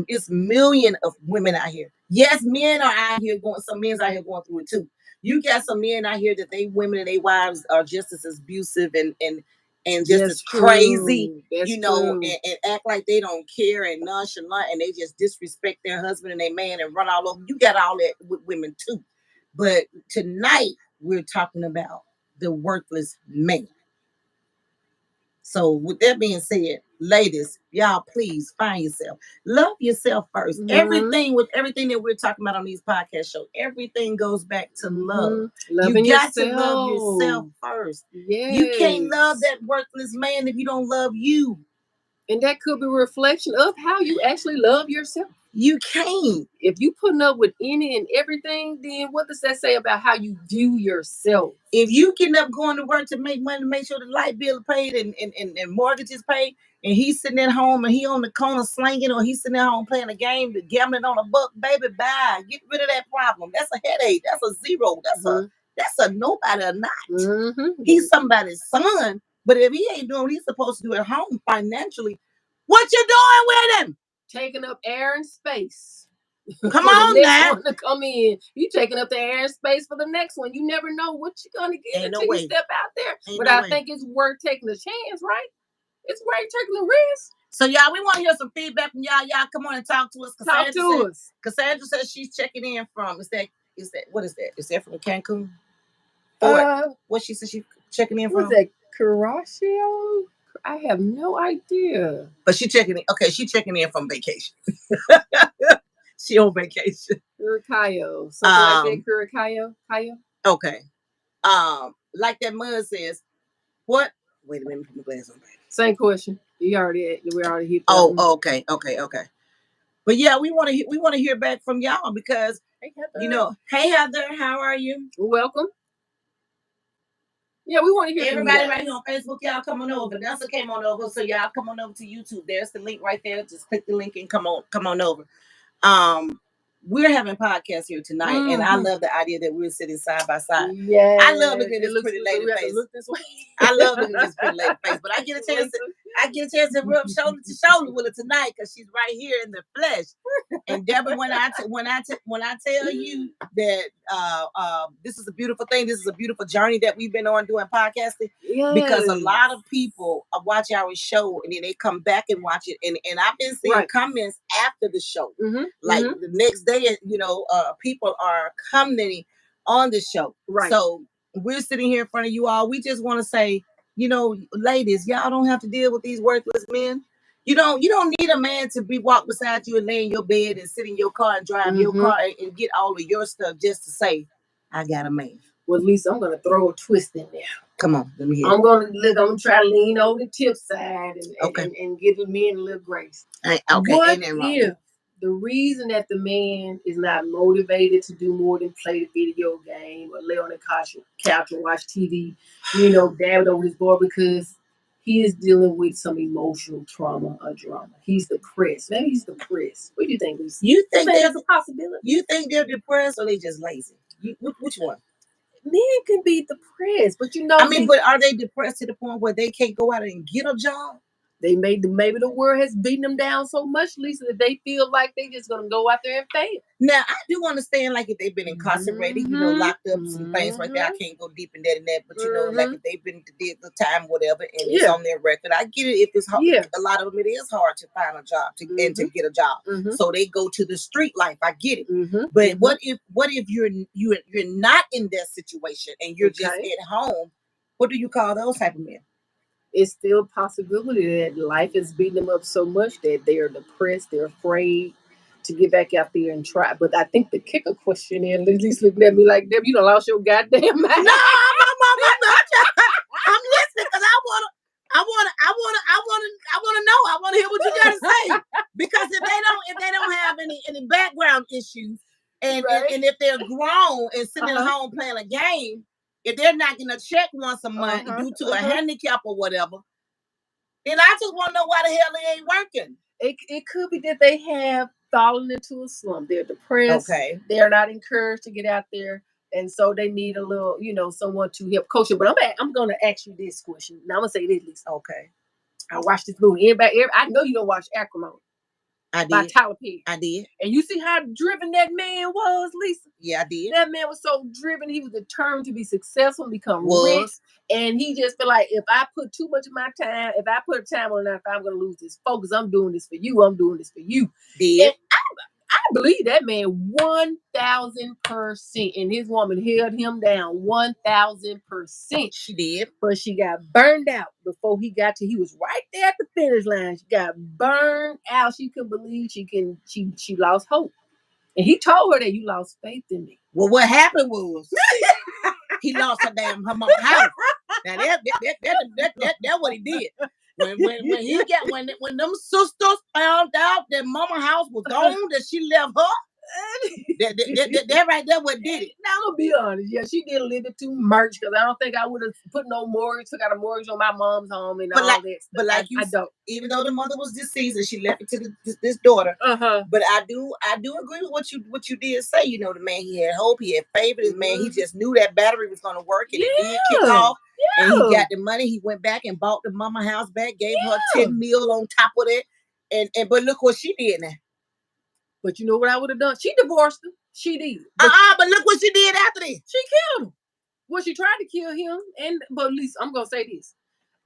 It's million of women out here. Yes, men are out here some men's out here going through it too. You got some men out here that they women and their wives are just as abusive and just as crazy, and act like they don't care and nonchalant and they just disrespect their husband and their man and run all over. You got all that with women too. But tonight we're talking about the worthless man. So with that being said, ladies, y'all please find yourself. Love yourself first. Mm-hmm. Everything that we're talking about on these podcast shows, everything goes back to love. Loving you got yourself. To love yourself first. Yes. You can't love that worthless man if you don't love you. And that could be a reflection of how you actually love yourself. You can't. If you putting up with any and everything, then what does that say about how you view yourself? If you getting up going to work to make money, to make sure the light bill is paid and mortgage is paid, and he's sitting at home and he on the corner slinging, or he's sitting at home playing a game, gambling on a buck, baby, bye. Get rid of that problem. That's a headache. That's a zero. That's a nobody or not. Mm-hmm. He's somebody's son, but if he ain't doing what he's supposed to do at home financially, what you doing with him? Taking up air and space. Come on now. To come in. You taking up the air and space for the next one. You never know what you're gonna get until you step out there. But I think it's worth taking the chance, right? It's worth taking the risk. So y'all, we want to hear some feedback from y'all. Y'all come on and talk to us. Cassandra says she's checking in from. Is that what is that? Is that from Cancun? What she said she's checking in from? Was that Caraccio? I have no idea. But she checking in. Okay, she checking in from vacation. She on vacation. Curacayo. Something like that. Curacayo. Okay. Like that mud says, what? Wait a minute, put my glass on. Same question. We already hit that. Oh, okay. But yeah, we want to hear back from y'all because hey Heather, how are you? Welcome. Yeah, we want to hear everybody right here on Facebook. Y'all come on over. Vanessa came on over, so y'all come on over to YouTube. There's the link right there. Just click the link and come on over. We're having podcasts here tonight, and I love the idea that we're sitting side by side. Yeah, I love looking at this pretty lady face. Look this way. I love looking at this pretty lady face, but I get a chance to rub shoulder to shoulder with her tonight because she's right here in the flesh. And Deborah, when I tell you that this is a beautiful thing, this is a beautiful journey that we've been on doing podcasting, because a lot of people watch our show and then they come back and watch it, and I've been seeing comments after the show, like the next day, people are commenting on the show. Right. So we're sitting here in front of you all. We just want to say, ladies, y'all don't have to deal with these worthless men. You don't need a man to walk beside you and lay in your bed and sit in your car and drive your car and get all of your stuff just to say, I got a man. Well, Lisa, I'm gonna throw a twist in there. Come on, let me hear. I'm gonna try to lean over the tip side and give the men a little grace. Okay, what if the reason that the man is not motivated to do more than play the video game or lay on the couch and watch TV, dab it over his board because he is dealing with some emotional trauma or drama. He's depressed. Maybe he's depressed. What do you think, Lisa? You think there's a possibility? You think they're depressed or they just lazy? Which one? Men can be depressed, but but are they depressed to the point where they can't go out and get a job? maybe the world has beaten them down so much, Lisa, that they feel like they just gonna go out there and fail. Now, I do understand, like, if they've been incarcerated, locked up, some things right there. I can't go deep in that and that, but like if they've been did the time, whatever, and it's on their record, I get it. If it's hard, a lot of them, it is hard to find a job and to get a job, so they go to the street life. I get it, but what if you're not in that situation and you're just at home? What do you call those type of men? It's still a possibility that life is beating them up so much that they are depressed, they're afraid to get back out there and try. But I think the kicker question is, Lizzie's looking at me like, Deb, you done lost your goddamn mind. No, I'm listening because I wanna know. I wanna hear what you gotta say. Because if they don't have any background issues and if they're grown and sitting at home playing a game, if they're not getting a check once a month due to a handicap or whatever, then I just want to know why the hell they ain't working. It could be that they have fallen into a slump. They're depressed. Okay. They're not encouraged to get out there. And so they need a little, someone to help coach them. But I'm going to ask you this question. Now I'm going to say this, Lisa. Okay. I watched this movie. I know you don't watch Acrimony. I did. By Tyler Perry. I did. And you see how driven that man was, Lisa? Yeah, I did. That man was so driven. He was determined to be successful, become rich. And he just felt like, if I put too much of my time, if I put time on that, I'm going to lose this focus. I'm doing this for you. I'm doing this for you. Did. I believe that man 1,000%. And his woman held him down 1,000%. She did. But she got burned out before he was right there at the finish line. She got burned out. She couldn't believe she lost hope. And he told her that you lost faith in me. Well, what happened was he lost her mama's house. Now that's what he did. When them sisters found out that mama house was gone, that she left her. That right there what did it. Now I'm gonna be honest, yeah, she did a little too much because I don't think I would have took out a mortgage on my mom's home and all that stuff. But like I don't. Even though the mother was deceased and she left it to this daughter. But I do agree with what you did say. The man, he had hope, he had faith in his man. He just knew that battery was gonna work and it did kick off. Yeah. And he got the money. He went back and bought the mama house back, gave her 10 mil on top of that. And but look what she did now. But you know what I would have done? She divorced him. She did. But look what she did after this. She killed him. Well, she tried to kill him. But at least I'm going to say this.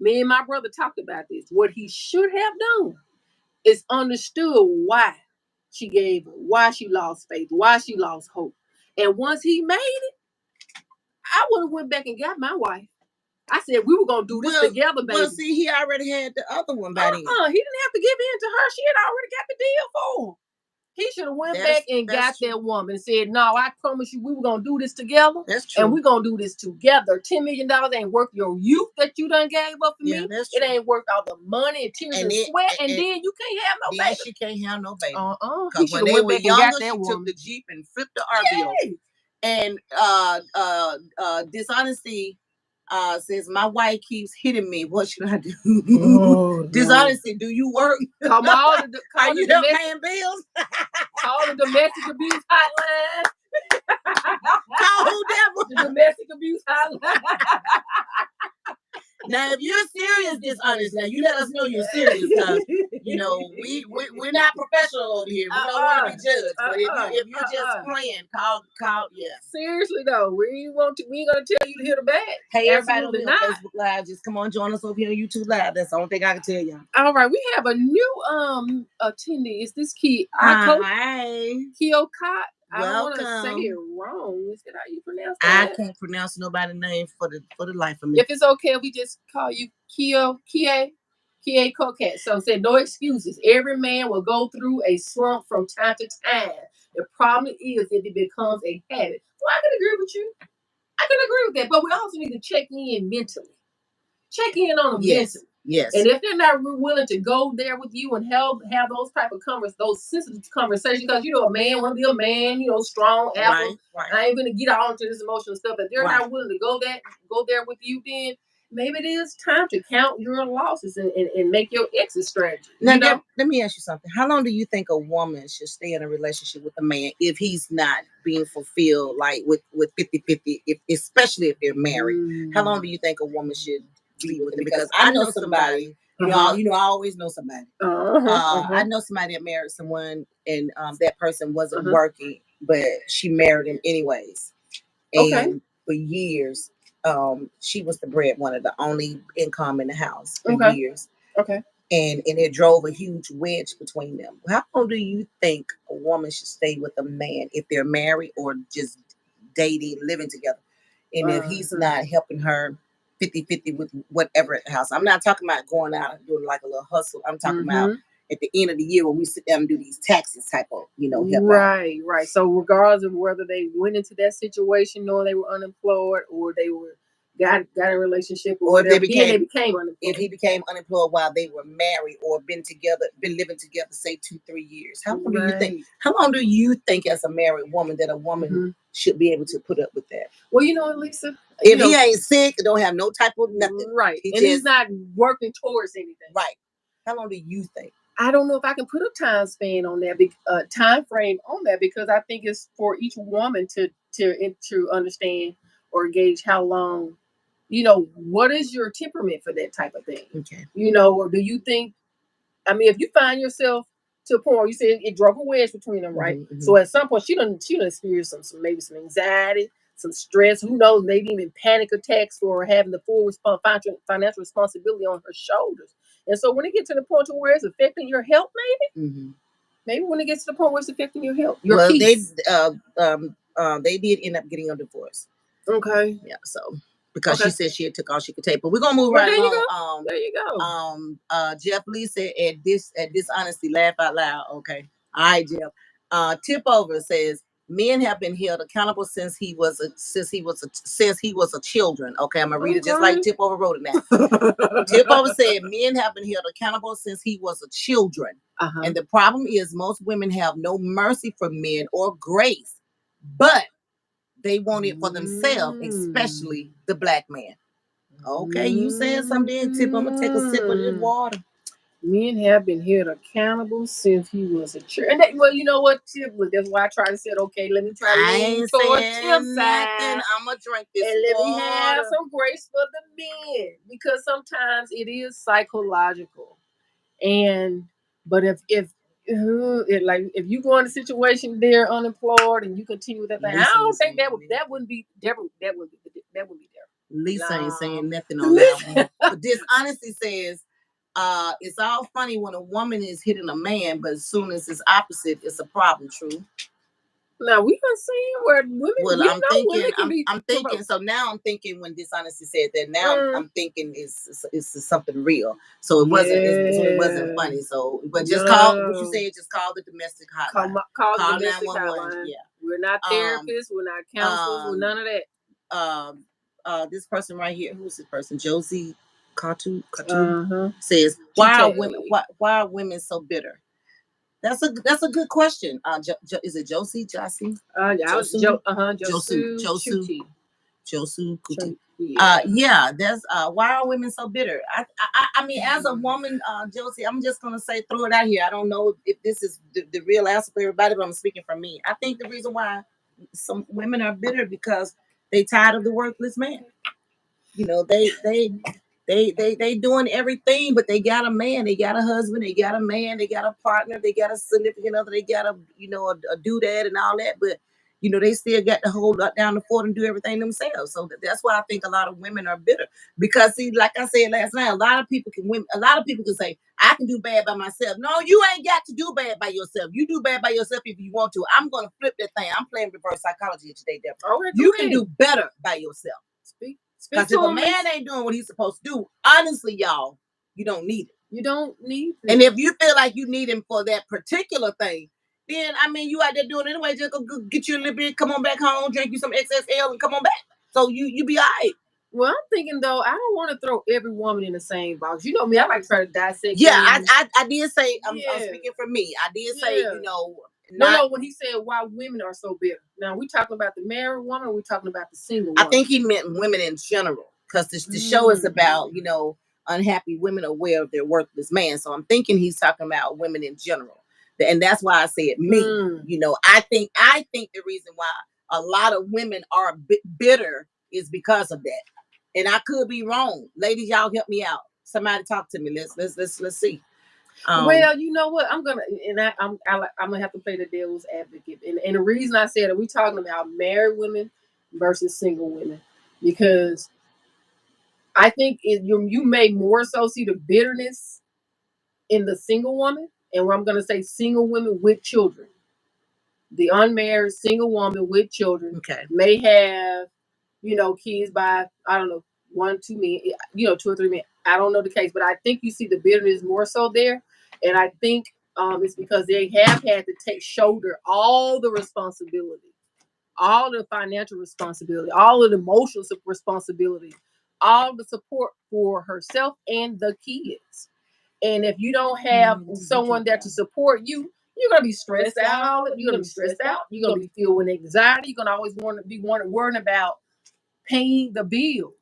Me and my brother talked about this. What he should have done is understood why she gave up, why she lost faith, why she lost hope. And once he made it, I would have went back and got my wife. I said, we were going to do this together, baby. Well, see, he already had the other one by then. He didn't have to give in to her. She had already got the deal for him. He should have went back and got that woman and said, no, I promise you we were going to do this together. That's true. And we're going to do this together. $10 million ain't worth your youth that you done gave up for me. That's true. It ain't worth all the money and tears and sweat. And then you can't have no baby. She can't have no baby. Because when they were younger, she took the Jeep and flipped the RV. And Dishonesty says, my wife keeps hitting me. What should I do? Dishonesty, do you work? Are you help paying bills? Call the domestic abuse hotline. Call who, devil? The domestic abuse hotline. Now, if you're serious, Dishonest, now you let us know you're serious, because we're not professional over here. We don't want to be judged. But if you're just playing, call, yeah. Seriously though, we ain't gonna tell you to hit the bag. Hey, everybody on Facebook Live, just come on, join us over here on YouTube Live. That's the only thing I can tell you. All right, we have a new attendee. Is this Key? Hi, Kyoka. I don't want to say it wrong. Is that how you pronounce that? I can't pronounce nobody's name for the life of me. If it's okay, we just call you Kie Coquette. So say no excuses. Every man will go through a slump from time to time. The problem is that it becomes a habit. So I can agree with you. I can agree with that. But we also need to check in mentally. Check in on them mentally. Yes. And if they're not willing to go there with you and have those type of those sensitive conversations, because a man want to be a man, strong, alpha. Right. I ain't gonna get all into this emotional stuff. If they're not willing to go there with you, then maybe it is time to count your losses and make your exit strategy. Now, let me ask you something. How long do you think a woman should stay in a relationship with a man if he's not being fulfilled, like with 50-50, especially if they're married? How long do you think a woman should be with him? Because I know somebody I always know somebody. I know somebody that married someone, and that person wasn't working, but she married him anyways. And for years, she was the breadwinner, the only income in the house for years. And it drove a huge wedge between them. How long do you think a woman should stay with a man if they're married or just dating, living together? And if he's not helping her 50-50 with whatever at the house. I'm not talking about going out and doing like a little hustle. I'm talking about at the end of the year when we sit down and do these taxes type of, help right, out. Right. So regardless of whether they went into that situation knowing they were unemployed or they were got a relationship or whatever, they became unemployed. If he became unemployed while they were married or been living together, say 2-3 years. How long do you think? How long do you think, as a married woman, that a woman should be able to put up with that? Well, Lisa, if he ain't sick, don't have no type of nothing, right, he's not working towards anything, right? How long do you think? I don't know if I can put a time span on that, time frame on that, because I think it's for each woman to understand or gauge how long, what is your temperament for that type of thing. Okay. Or do you think, if you find yourself to a point where you said it drove a wedge between them, right? So at some point she done experienced maybe some anxiety, some stress, who knows, maybe even panic attacks, or having the full financial responsibility on her shoulders. And so when it gets to the point to where it's affecting your health, maybe when it gets to the point where it's affecting your health, your peace. They did end up getting a divorce. Okay. Yeah. So because she said she had took all she could take, but we're gonna move right along. There you go. Jeff Lee said at dishonesty, laugh out loud. Okay. All right, Jeff. Tip over says men have been held accountable since he was a children. Okay, I'm gonna read it just like Tip over wrote it now. Tip over said men have been held accountable since he was a children. And the problem is most women have no mercy for men or grace, but they want it for themselves, especially the black man. Okay, you said something, Tip. I'm gonna take a sip of this water. Men have been held accountable since he was a child. And well, you know what, Tip? That's why I tried to say, okay, let me try to lean towards Tip's side. I'm gonna drink this and let me have some grace for the men, because sometimes it is psychological. But if you go in a situation they're unemployed and you continue with that thing, I don't think that wouldn't be different. That would be different. Lisa ain't saying nothing on that one. But dishonesty says, it's all funny when a woman is hitting a man, but as soon as it's opposite, it's a problem. True. Now we can see where women. Well, I'm thinking. So now I'm thinking when dishonesty said that. Now I'm thinking it's something real. So it wasn't. It wasn't funny. So, but just call what you said. Just call the domestic hotline. Call the domestic hotline. Yeah, we're not therapists. We're not counselors. We're none of that. This person right here. Who's this person? Josie Katu says, why are women so bitter? That's a good question. Is it Josie? Josie? Josu Kuti. Yeah. That's why are women so bitter? I mean, as a woman, Josie, I'm just gonna say, throw it out here. I don't know if this is the real answer for everybody, but I'm speaking from me. I think the reason why some women are bitter because they tired of the worthless man. They doing everything, but they got a man, they got a husband, they got a man, they got a partner, they got a significant other, they got a doodad and all that, but they still got to hold up down the fort and do everything themselves. So that's why I think a lot of women are bitter, because see, like I said last night, a lot of people can say, I can do bad by myself. No, you ain't got to do bad by yourself. You do bad by yourself if you want to. I'm gonna flip that thing. I'm playing reverse psychology today, Deborah. You can do better by yourself. Because if a man ain't doing what he's supposed to do, honestly, y'all, you don't need it. You don't need it. And if you feel like you need him for that particular thing, then, you out there doing it anyway. Just go get you a little bit, come on back home, drink you some XSL, and come on back. So you be all right. Well, I'm thinking, though, I don't want to throw every woman in the same box. You know me, I like to try to dissect. Yeah, I did say, I'm speaking for me. I did say, No, when he said why women are so bitter. Now, we talking about the married woman, or we talking about the single woman? I think he meant women in general, because the show is about, unhappy women aware of their worthless man. So I'm thinking he's talking about women in general. And that's why I said me. I think the reason why a lot of women are bitter is because of that. And I could be wrong. Ladies, y'all help me out. Somebody talk to me. Let's see. Well, you know what? I'm gonna have to play the devil's advocate, and the reason I said it, we talking about married women versus single women, because I think you may more so see the bitterness in the single woman, and where I'm gonna say single women with children. The unmarried single woman with children may have, kids by, I don't know, 1, 2 men, 2 or 3 men. I don't know the case, but I think you see the bitterness more so there, and I think it's because they have had to shoulder all the responsibility, all the financial responsibility, all of the emotional responsibility, all the support for herself and the kids. And if you don't have someone there to support you, you're gonna be stressed out. You're gonna be stressed out. You're gonna be filled with anxiety. You're gonna always worrying about paying the bills.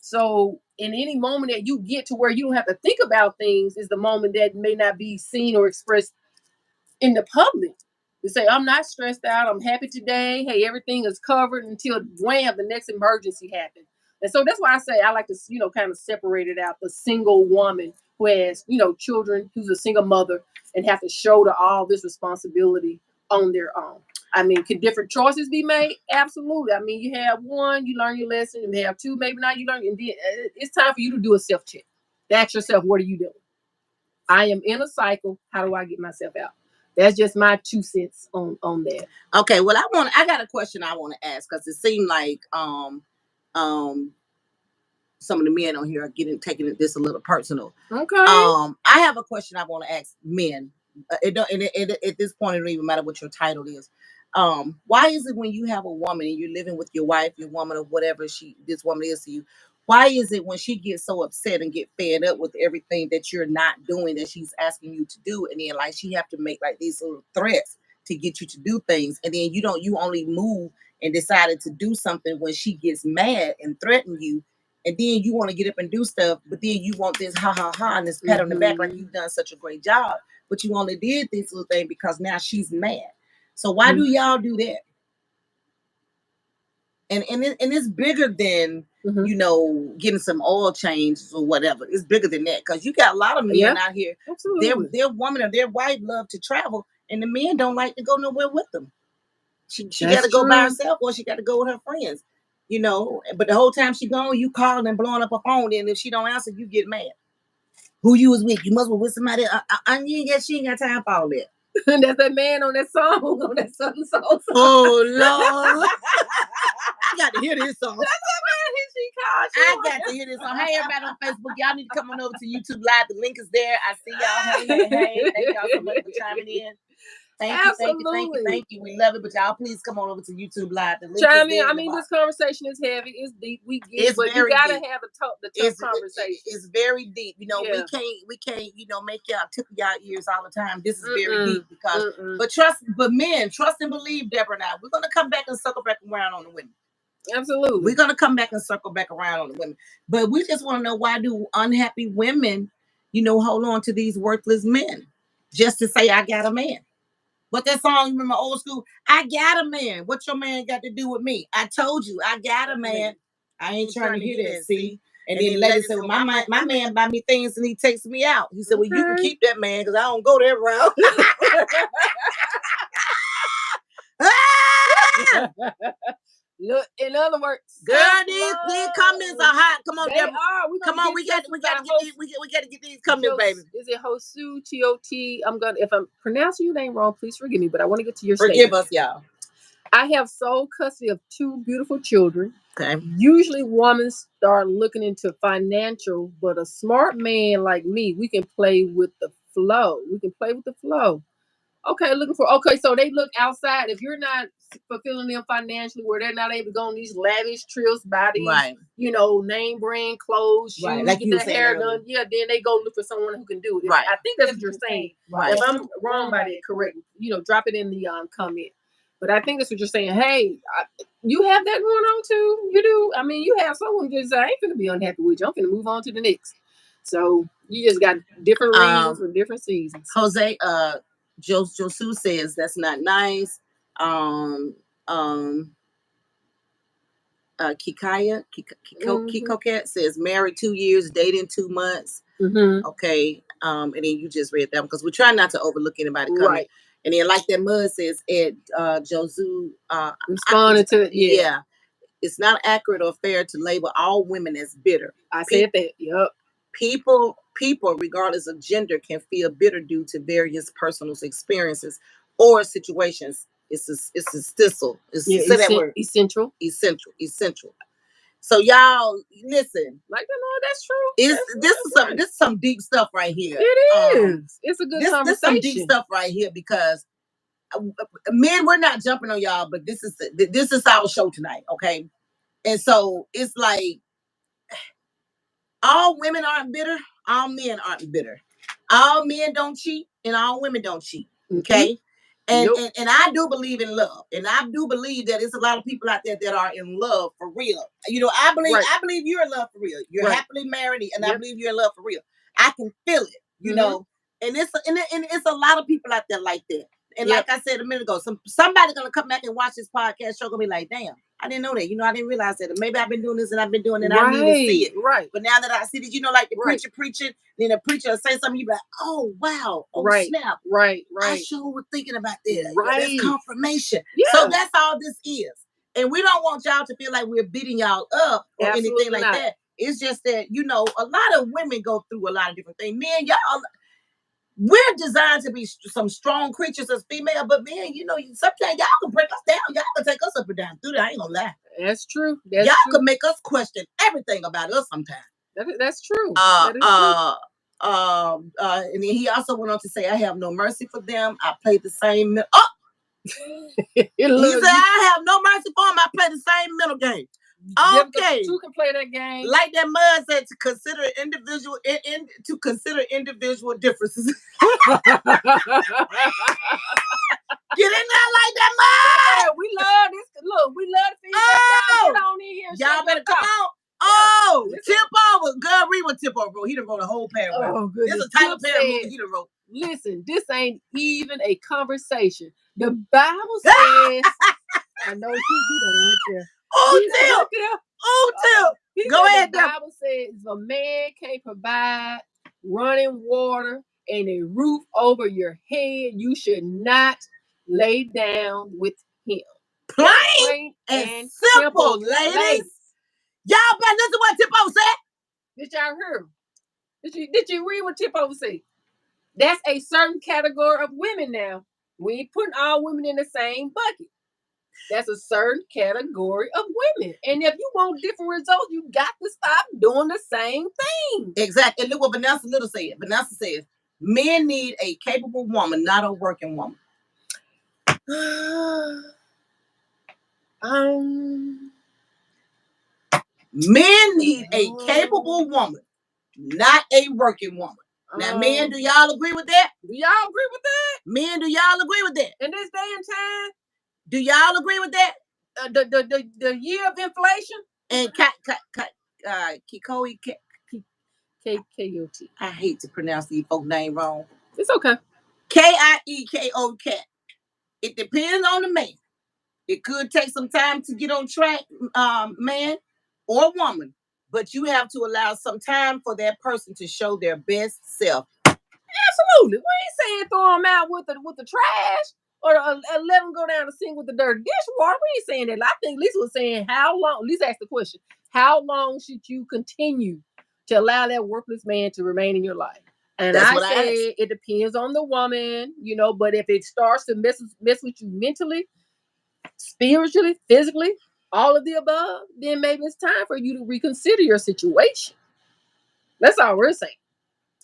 So in any moment that you get to where you don't have to think about things is the moment that may not be seen or expressed in the public. To say, I'm not stressed out, I'm happy today, hey, everything is covered, until wham, the next emergency happened. And so that's why I say I like to, kind of separate it out. The single woman who has, children, who's a single mother, and have to shoulder all this responsibility on their own. I mean, can different choices be made? Absolutely. I mean, you have one, you learn your lesson, and you have two, maybe not, you learn, and then it's time for you to do a self check. Ask yourself, what are you doing? I am in a cycle. How do I get myself out? That's just my 2 cents on that. Okay, well, I got a question I want to ask, because it seemed like um some of the men on here are taking this a little personal. Okay. I have a question I want to ask men. At this point, it don't even matter what your title is. Why is it when you have a woman and you're living with your wife, your woman, or whatever this woman is to you, why is it when she gets so upset and get fed up with everything that you're not doing that she's asking you to do, and then like she have to make like these little threats to get you to do things, and then you only move and decided to do something when she gets mad and threaten you, and then you want to get up and do stuff, but then you want this ha ha ha and this pat on the back like you've done such a great job, but you only did this little thing because now she's mad. So why do y'all do that? And it's bigger than getting some oil changes or whatever. It's bigger than that, because you got a lot of men out here. Absolutely. Their woman or their wife love to travel, and the men don't like to go nowhere with them. She got to go by herself, or she got to go with her friends. But the whole time she gone, you calling and blowing up her phone. And if she don't answer, you get mad. Who you was with? You must be with somebody. She ain't got time for all that. That's that man on that song, on that song. Oh Lord. I got to hear this song. That's that man. I got to hear this song. Hey, everybody on Facebook, y'all need to come on over to YouTube Live. The link is there. I see y'all. Hey. Thank y'all so much for chiming in. Thank you. We love it, but y'all please come on over to YouTube Live. The link chime is there. in. I mean, this conversation is heavy. It's deep. We get it, but you gotta have the tough conversation. It's very deep. We can't, make y'all tickle y'all ears all the time. This is very deep because, but men, trust and believe, Deborah and I, we're gonna come back and circle back around on the women. Absolutely. We're gonna come back and circle back around on the women. But we just want to know, why do unhappy women, hold on to these worthless men just to say, I got a man? What that song, you remember old school? I got a man. What your man got to do with me? I told you, I got a man. I ain't trying to hear that, see? And then the lady said, well, my man buy me things and he takes me out. He said, well, you can keep that man because I don't go that route. Look, in other words, girl, these comments are hot. Come on, Deborah. Come on, we got to get these comments, baby. Is it Hosu T-O-T? If I'm pronouncing your name wrong, please forgive me, but I want to get to your Forgive statement. us, y'all. I have sole custody of 2 beautiful children. Okay. Usually women start looking into financial, but a smart man like me, we can play with the flow. Okay, so they look outside. If you're not fulfilling them financially, where they're not able to go on these lavish trips, buy these, name brand clothes, shoes, like get their hair done. Yeah, then they go look for someone who can do it. Right. I think that's what you're saying. Right. If I'm wrong by that, correct. Drop it in the comment. But I think that's what you're saying. Hey, you have that going on too. You do. I mean, you have someone just say, I ain't finna be unhappy with you. I'm finna move on to the next. So you just got different reasons for different seasons. Jose, Josu says that's not nice. Kiko Cat says married 2 years, dating 2 months. Okay. And then you just read that because we're trying not to overlook anybody comment. Right. And then like that Mud says, Ed Josu responded to yeah. It's not accurate or fair to label all women as bitter. I said that. Yep. People, regardless of gender, can feel bitter due to various personal experiences or situations. It's a stissel. Say that word. Essential. So y'all listen. Like, no, that's true. This is some deep stuff right here. It is. It's a good conversation. This some deep stuff right here because men, we're not jumping on y'all, but this is our show tonight, okay? And so it's like all women aren't bitter, all men aren't bitter. All men don't cheat, and all women don't cheat. Okay. And I do believe in love, and I do believe that it's a lot of people out there that are in love for real. You know, I believe you're in love for real. You're happily married, and I believe you're in love for real. I can feel it, you know. And it's a lot of people out there like that. And like I said a minute ago, somebody's gonna come back and watch this podcast show, gonna be like, damn, I didn't know that. You know, I didn't realize that. Maybe I've been doing this and I've been doing it and I didn't even see it. Right. But now that I see that, you know, like the preacher preaching, then the preacher will say something, you be like, oh wow, oh snap. Right. I sure was thinking about that. Right. That's confirmation. Yeah. So that's all this is. And we don't want y'all to feel like we're beating y'all up or anything like that. It's just that, you know, a lot of women go through a lot of different things. Men, y'all, we're designed to be some strong creatures as female, but man, you know, sometimes y'all can break us down. Y'all can take us up and down through that. I ain't gonna lie. That's true. Y'all can make us question everything about us sometimes. That's true. And then he also went on to say, I have no mercy for them. I play the same. He said, I have no mercy for them. I play the same mental game. Okay, you can play that game. Like that Mud said, to consider individual differences. Get in there like that, Mud. Yeah, we love this. Look, we love the feedback. Y'all get on in here. Y'all better come on. Oh, tip over. Girl, read what tip over wrote. He done wrote a whole paragraph. Oh, goodness. This is a type of paragraph he done wrote. Listen, this ain't even a conversation. The Bible says, I know he done went there. Tip. Go ahead. The Bible says if a man can't provide running water and a roof over your head, you should not lay down with him. Plain and simple, ladies. Y'all better listen to what Tipo said. Did y'all hear? Did you read what Tipo said? That's a certain category of women now. We ain't putting all women in the same bucket. That's a certain category of women. And if you want different results, you got to stop doing the same thing. Exactly. And look what Vanessa Little said. Vanessa says, men need a capable woman, not a working woman. Men need a capable woman, not a working woman. Now, men, do y'all agree with that? Do y'all agree with that? Men, do y'all agree with that? In this day and time? Do y'all agree with that? The year of inflation? And Kikoi K-O-T. I hate to pronounce these folk name wrong. It's okay. Kieko cat. It depends on the man. It could take some time to get on track, man or woman, but you have to allow some time for that person to show their best self. Absolutely. We ain't saying throw them out with the trash or let them go down the sink with the dirty dishwater. We ain't saying that. I think Lisa was saying how long. Lisa asked the question: how long should you continue to allow that worthless man to remain in your life? And I said it depends on the woman, you know. But if it starts to mess with you mentally, spiritually, physically, all of the above, then maybe it's time for you to reconsider your situation. That's all we're saying.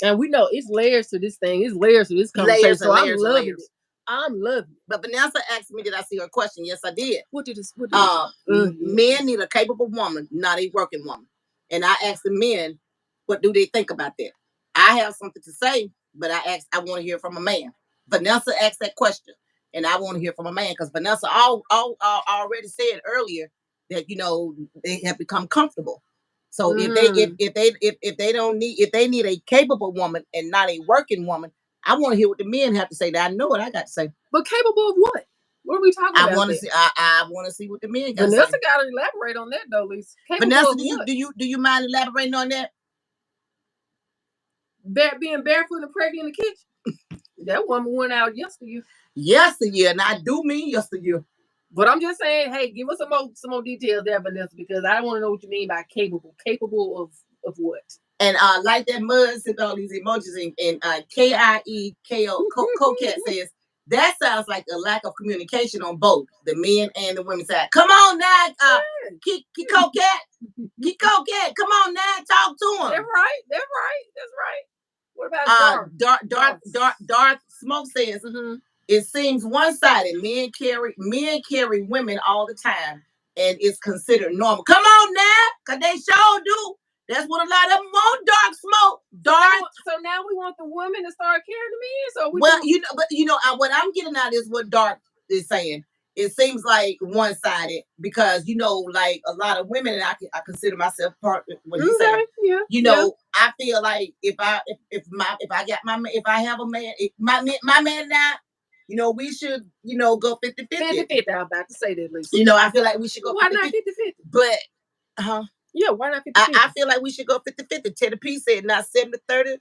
And we know it's layers to this thing. It's layers to this conversation. So I'm loving it. I'm loving it. But Vanessa asked me, did I see her question? Yes, I did. What did this? Men need a capable woman, not a working woman. And I asked the men, what do they think about that? I have something to say, but I want to hear from a man. Vanessa asked that question, and I want to hear from a man because Vanessa already said earlier that, you know, they have become comfortable. So if they need a capable woman and not a working woman, I want to hear what the men have to say. That I know what I got to say. But capable of what? What are we talking about? I want to see. I want to see what the men got. Vanessa got to elaborate on that though, Lisa. Vanessa, do you mind elaborating on that? Being barefoot and pregnant in the kitchen. That woman went out yesterday. Yesterday, and I do mean yesterday. But I'm just saying, hey, give us some more details there, Vanessa, because I want to know what you mean by capable. Capable of what? And like that mud sent all these emojis and KIEKO Cocat says that sounds like a lack of communication on both the men and the women's side. Come on now, Cocat, come on now, talk to him. That's right. What about Darth Smoke says it seems one-sided. Men carry women all the time, and it's considered normal. Come on now, cause they sure do. That's what a lot of them want. Dark Smoke. So now we want the women to start carrying the men. So what I'm getting at is what Dark is saying. It seems like one-sided because like a lot of women, and I consider myself part of what he's saying. Yeah. I feel like if I have a man, my man and I, we should go 50-50. 50-50. I'm about to say that, Lisa. I feel like we should go. Why not 50-50? But yeah, why not 50-50? I feel like we should go 50-50. Teddy P said not 70-30.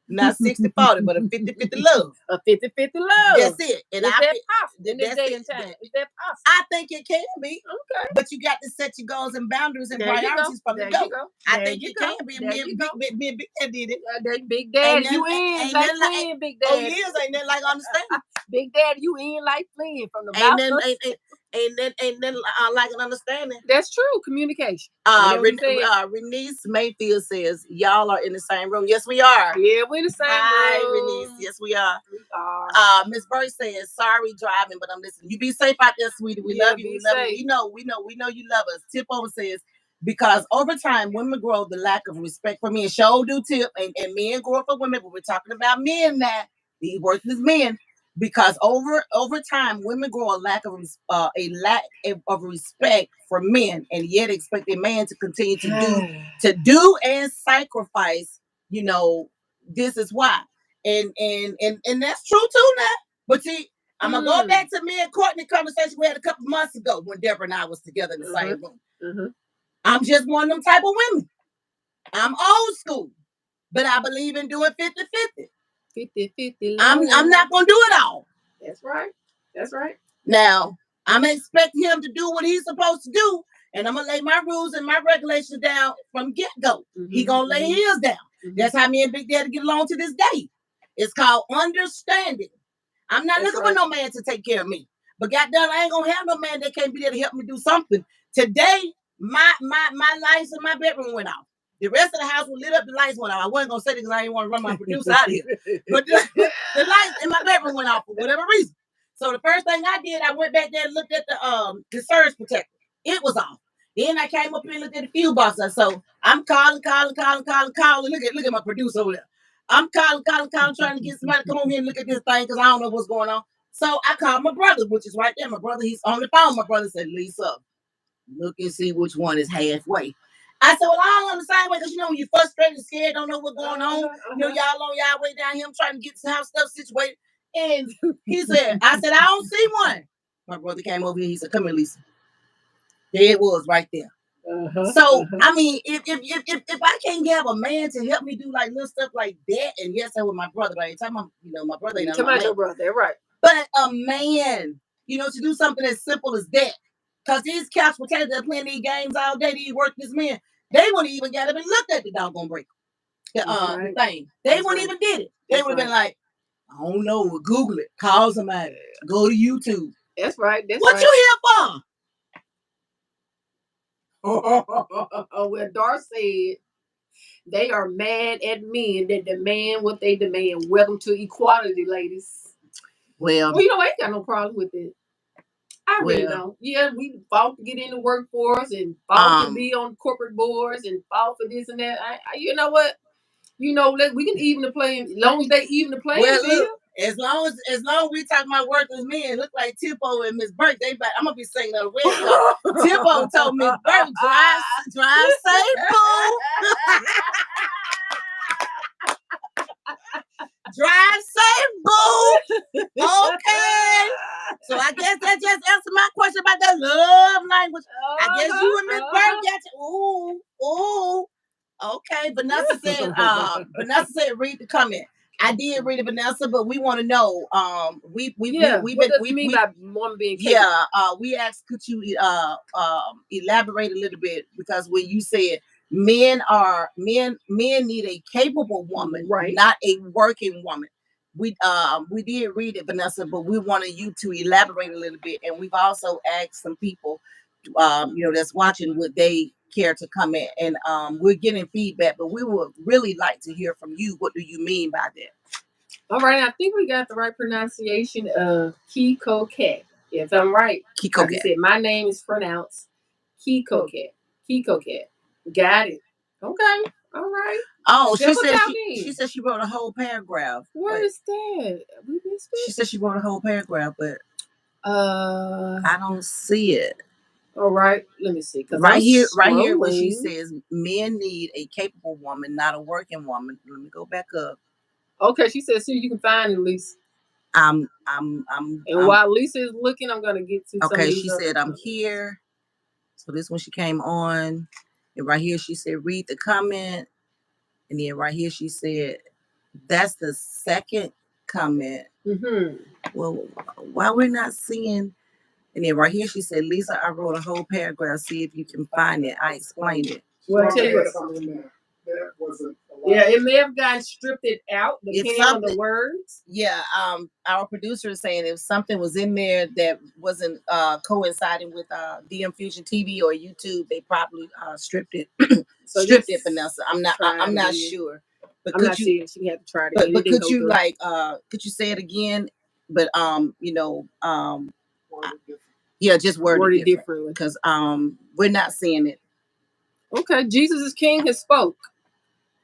Not 60-40, but a 50-50 love. A 50-50 love. That's it. And is that possible in this day and time? Is that possible? I think it can be. Okay. But you got to set your goals and boundaries and priorities from the go. I think it can be. Me and Big Dad did it. Big Dad, you in like Flynn, Big Dad. Oh, years ain't nothing like understanding. Big Dad, you in like Flynn from the mouth. Ain't nothing like an understanding. That's true. Communication. Renice Mayfield says, y'all are in the same room. Yes, we are. Yeah, we're in the same room. Hi, Renice. Yes, we are. We are. Miss Bird says, sorry driving, but I'm listening. You be safe out there, sweetie. We love you. We love you. We know you love us. Tip over says, because over time, women grow the lack of respect for men. Show do Tip, and men grow for women, but we're talking about men now. These worthless men. Because over time, women grow a lack of respect for men, and yet expect a man to continue to do and sacrifice. This is why, and that's true too now. But see, I'm gonna go back to me and Courtney conversation we had a couple months ago when Deborah and I was together in the same room. I'm just one of them type of women. I'm old school, but I believe in doing 50-50. 50-50. I'm not gonna do it all. That's right. Now I'm expecting him to do what he's supposed to do, and I'm gonna lay my rules and my regulations down from get-go. He gonna lay his down. That's how me and Big Daddy get along to this day. It's called understanding. I'm not looking for no man to take care of me, but goddamn, I ain't gonna have no man that can't be there to help me do something. Today, my lights in my bedroom went off. The rest of the house was lit up. The lights went off. I wasn't gonna say it because I didn't want to run my producer out of here. But the lights in my bedroom went off for whatever reason. So the first thing I did, I went back there and looked at the surge protector. It was off. Then I came up here and looked at the fuse box. So I'm calling. Look at my producer over there. I'm calling, trying to get somebody to come over here and look at this thing because I don't know what's going on. So I called my brother, which is right there. My brother, he's on the phone. My brother said, Lisa, look and see which one is halfway. I said, well, I don't on the same way because when you're frustrated, scared, don't know what's going on. Y'all on y'all way down here. I'm trying to get some house stuff situated. And I said, I don't see one. My brother came over here. He said, come here, Lisa. There it was right there. I mean, if I can't have a man to help me do like little stuff like that, and yes, that was my brother, but every time my brother ain't my your brother, right? But a man, to do something as simple as that. Because these couch potatoes that are playing these games all day, these worthless men, they wouldn't even got up and looked at the doggone break. The thing. They wouldn't even did it. They would have been like, I don't know, Google it, call somebody, go to YouTube. That's right. What you here for? Well, Dar said they are mad at men that demand what they demand. Welcome to equality, ladies. Well, I ain't got no problem with it. I really don't. Yeah, we fought to get in the workforce and fought to be on corporate boards and fought for this and that. You know what? We can even the playing. As long as they even the playing field. As long as we talking about worthless men, look like Tipo and Miss Burke. I'm gonna be singing on the radio. Tipo told Miss Burke, drive safe, boo. Drive safe, boo. Okay. So I guess that just answered my question about the love language. I guess you and Miss Bird got you. Ooh. Okay. Vanessa said, read the comment. I did read it, Vanessa, but we want to know. We've what does it mean by woman being capable? We asked, could you elaborate a little bit, because when you said men need a capable woman, right, not a working woman. We did read it, Vanessa, but we wanted you to elaborate a little bit, and we've also asked some people, that's watching, would they care to comment, and we're getting feedback, but we would really like to hear from you. What do you mean by that? All right, I think we got the right pronunciation of Kiko Cat. If I'm right, Kiko Cat. Said my name is pronounced Kiko Cat. Kiko Cat. Got it. Okay. All right. Oh, she said she wrote a whole paragraph. Where is that? We missed it. She said she wrote a whole paragraph, but I don't see it. All right, let me see. Right here, where she says men need a capable woman, not a working woman. Let me go back up. Okay, she says, see, you can find it, Lisa. And while Lisa is looking, I'm gonna get to. Okay, she said, I'm here. So this one she came on, and right here she said, read the comment, and then right here she said, that's the second comment. Well, why we're not seeing? And then right here she said, Lisa, I wrote a whole paragraph. See if you can find it. I explained it. Well, tell you what. Yeah, it may have gotten stripped out depending on the words. Yeah, our producer is saying if something was in there that wasn't coinciding with DM Fusion TV or YouTube, they probably stripped it. Stripped it, Vanessa. I'm not sure. But I'm not seeing. She had to try it again. But could you could you say it again? But yeah, just word it differently, because we're not seeing it. Okay, Jesus is King has spoke.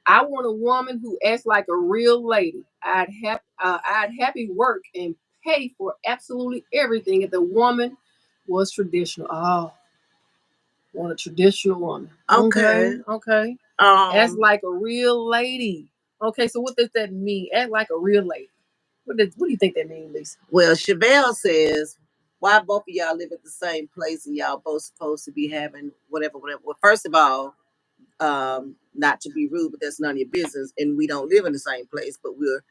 I want a woman who acts like a real lady. I'd happy work and pay for absolutely everything if the woman was traditional. Oh, want a traditional woman. Okay. Act like a real lady. Okay, so what does that mean? Act like a real lady. What do you think that means, Lisa? Well, Chevelle says, why both of y'all live at the same place and y'all both supposed to be having whatever. Well, first of all, not to be rude, but that's none of your business. And we don't live in the same place, but we're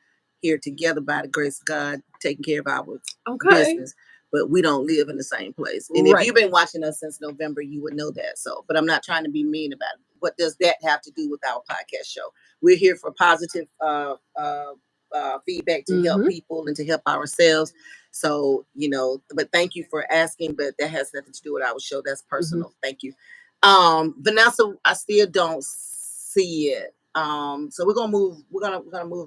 here together by the grace of God, taking care of our business. But we don't live in the same place. And if you've been watching us since November, you would know that. So, but I'm not trying to be mean about it. What does that have to do with our podcast show? We're here for positive feedback to help people and to help ourselves. So, but thank you for asking, but that has nothing to do with our show. That's personal. Thank you. Vanessa, I still don't see it. So we're gonna move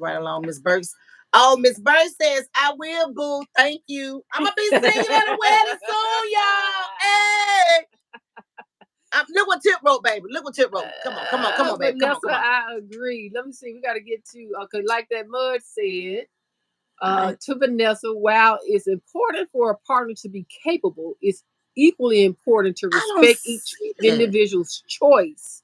right along. Miss Burks. Oh, Miss Burks says, I will, boo. Thank you. I'm gonna be singing at a wedding soon, y'all. Hey. Look what Tip wrote, baby. Look what Tip wrote. Come on, baby. Vanessa, come on. I agree. Let me see. We got to get to, okay, like that Mud said, to Vanessa, while it's important for a partner to be capable, it's equally important to respect each individual's choice,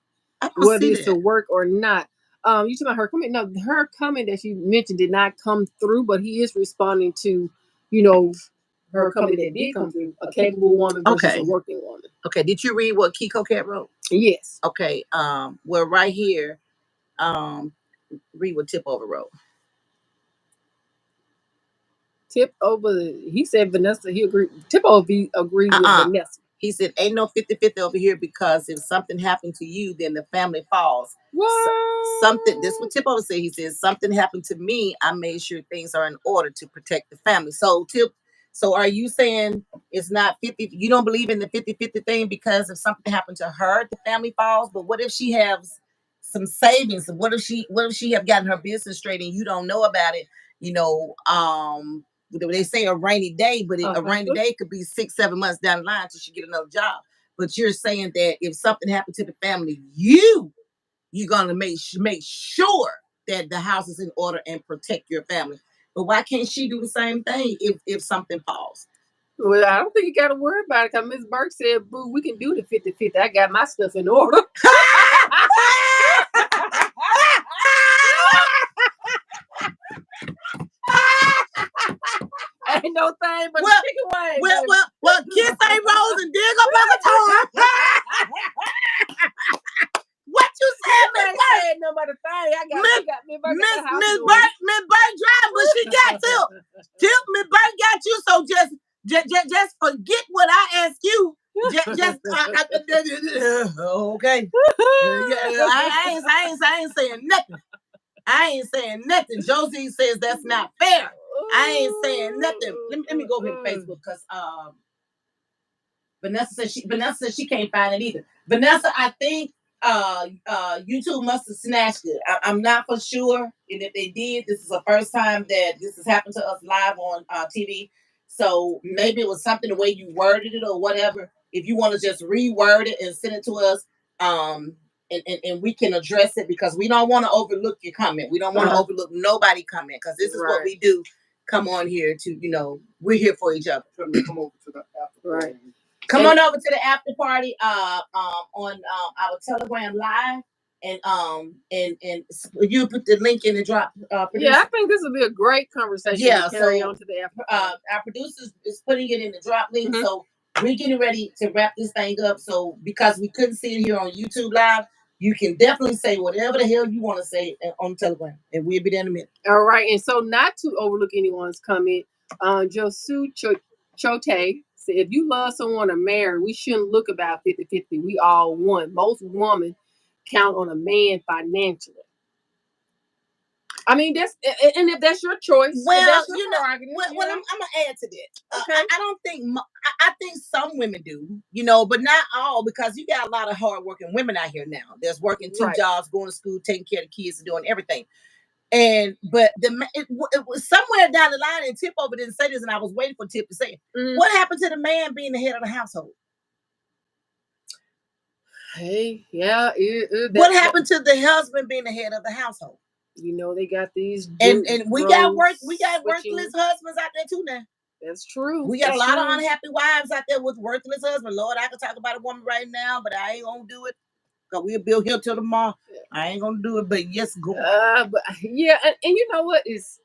whether it's to work or not. You talking about her comment? No, her comment that she mentioned did not come through, but he is responding to, her comment that did come through, a capable woman versus a working woman. Okay, did you read what Kiko Cat wrote? Yes. Okay, well, right here, read what Tip Over wrote. Tip Over, he said Vanessa, he agreed. Tip Over agreed with Vanessa. He said, ain't no 50-50 over here, because if something happened to you, then the family falls. What? This is what Tip Over said. He says, something happened to me, I made sure things are in order to protect the family. So Tip, so are you saying it's not 50? You don't believe in the 50-50 thing because if something happened to her, the family falls? But what if she has some savings? What if she have gotten her business straight and you don't know about it? They say a rainy day, but a rainy day could be 6-7 months down the line till she get another job. But you're saying that if something happened to the family, you're gonna make sure that the house is in order and protect your family. But why can't she do the same thing if something falls? Well, I don't think you got to worry about it, because Ms. Burke said, boo, we can do the 50-50. I got my stuff in order. And ain't no thing but Well, chicken wing. Well, kiss ain't rose and dig up Uncle Tom. What you said, Miss ain't Bird? saying no other thing. I got Miss Bird dry, but she got Tip. Miss Bird got you, so just forget what I asked you. Okay. I ain't saying nothing. I ain't saying nothing. Josie says that's not fair. I ain't saying nothing. Let me go over to Facebook because Vanessa says she can't find it either. Vanessa, I think YouTube must have snatched it. I'm not for sure. And if they did, this is the first time that this has happened to us live on TV. So maybe it was something the way you worded it or whatever. If you want to just reword it and send it to us, and we can address it because we don't want to overlook your comment. We don't want to overlook nobody comment because this is what we do. Come on here to, we're here for each other. Come over to the after party. Come on over to the after party on our Telegram live and you put the link in the drop. Yeah, I think this will be a great conversation to carry on to the after party. Our producer is putting it in the drop link, so we're getting ready to wrap this thing up. So because we couldn't see it here on YouTube live, you can definitely say whatever the hell you want to say on Telegram, and we'll be there in a minute. All right, and so not to overlook anyone's comment, Josu Chote said, if you love someone to marry, we shouldn't look about 50-50. We all one. Most women count on a man financially. I mean, that's, and if that's your choice, well, that's your prerogative. I'm gonna add to that. Okay. I don't think I think some women do, but not all, because you got a lot of hardworking women out here now. There's working two jobs, going to school, taking care of the kids, and doing everything. But it was somewhere down the line, and Tip over didn't say this, and I was waiting for Tip to say it. What happened to the man being the head of the household? Hey, yeah. What happened to the husband being the head of the household? They got these and we got worthless husbands out there too now. That's true. We got a lot of unhappy wives out there with worthless husbands. Lord, I could talk about a woman right now, but I ain't gonna do it. Cause we'll build here till tomorrow. I ain't gonna do it, but yes, go. But yeah, and you know what is,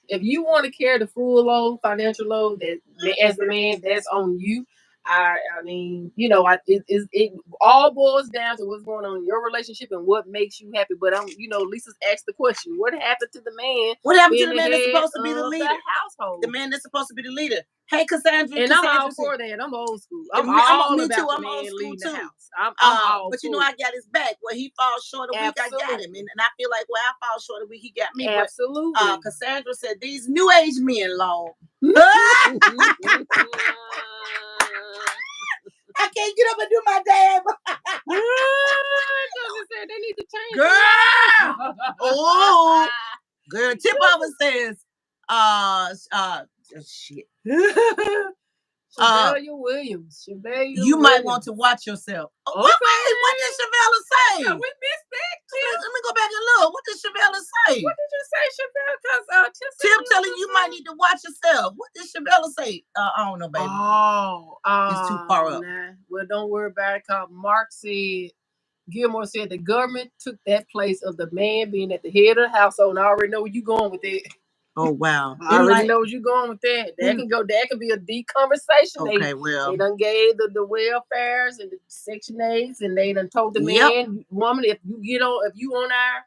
if you want to carry the full load, financial load, that as the man, that's on you. I mean, it all boils down to what's going on in your relationship and what makes you happy. But Lisa's asked the question: what happened to the man? What happened to the man that's supposed to be the leader? The household. The man that's supposed to be the leader. Hey, Cassandra. And I'm all for that. I'm old school. I'm all about the man leading the house. I'm all but I got his back. When he falls short a week, I got him. And I feel like I fall short a week, he got me. Absolutely. But, Cassandra said, these new age men, Lord. I can't get up and do my damn. They need to change. Girl. Oh. Girl. Tip over says, shit. Chevelle Williams. You might want to watch yourself. Okay. What did Chevelle say? Yeah, we missed that. Let me go back and look. What did Chevelle say? What did you say, Chevelle? Because Tim telling you might need to watch yourself. What did Chevelle say? I don't know, baby. It's too far up. Nah. Well, don't worry about it. Cause Mark said, Gilmore said the government took that place of the man being at the head of the household. And I already know where you're going with it. Oh wow! I already know where you're going with that. That can be a deep conversation. Okay, they done gave the welfares and the Section 8s, and they done told the man, woman, if you on our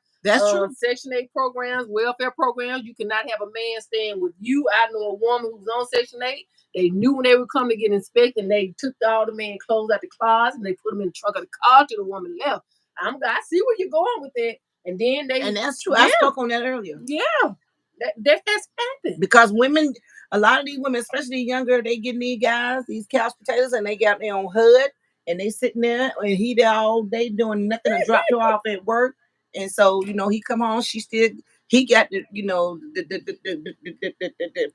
Section 8 programs, welfare programs, you cannot have a man staying with you. I know a woman who was on Section 8. They knew when they would come to get inspected, and they took all the man's clothes out the closet and they put them in the trunk of the car till the woman left. I see where you're going with that. And then and that's true. I spoke on that earlier. Yeah. That has happened. Because women, a lot of these women, especially younger, they getting these guys, these couch potatoes, and they got their own hood, and they sitting there, and he there all day doing nothing to drop her off at work. And so, he come home, he got the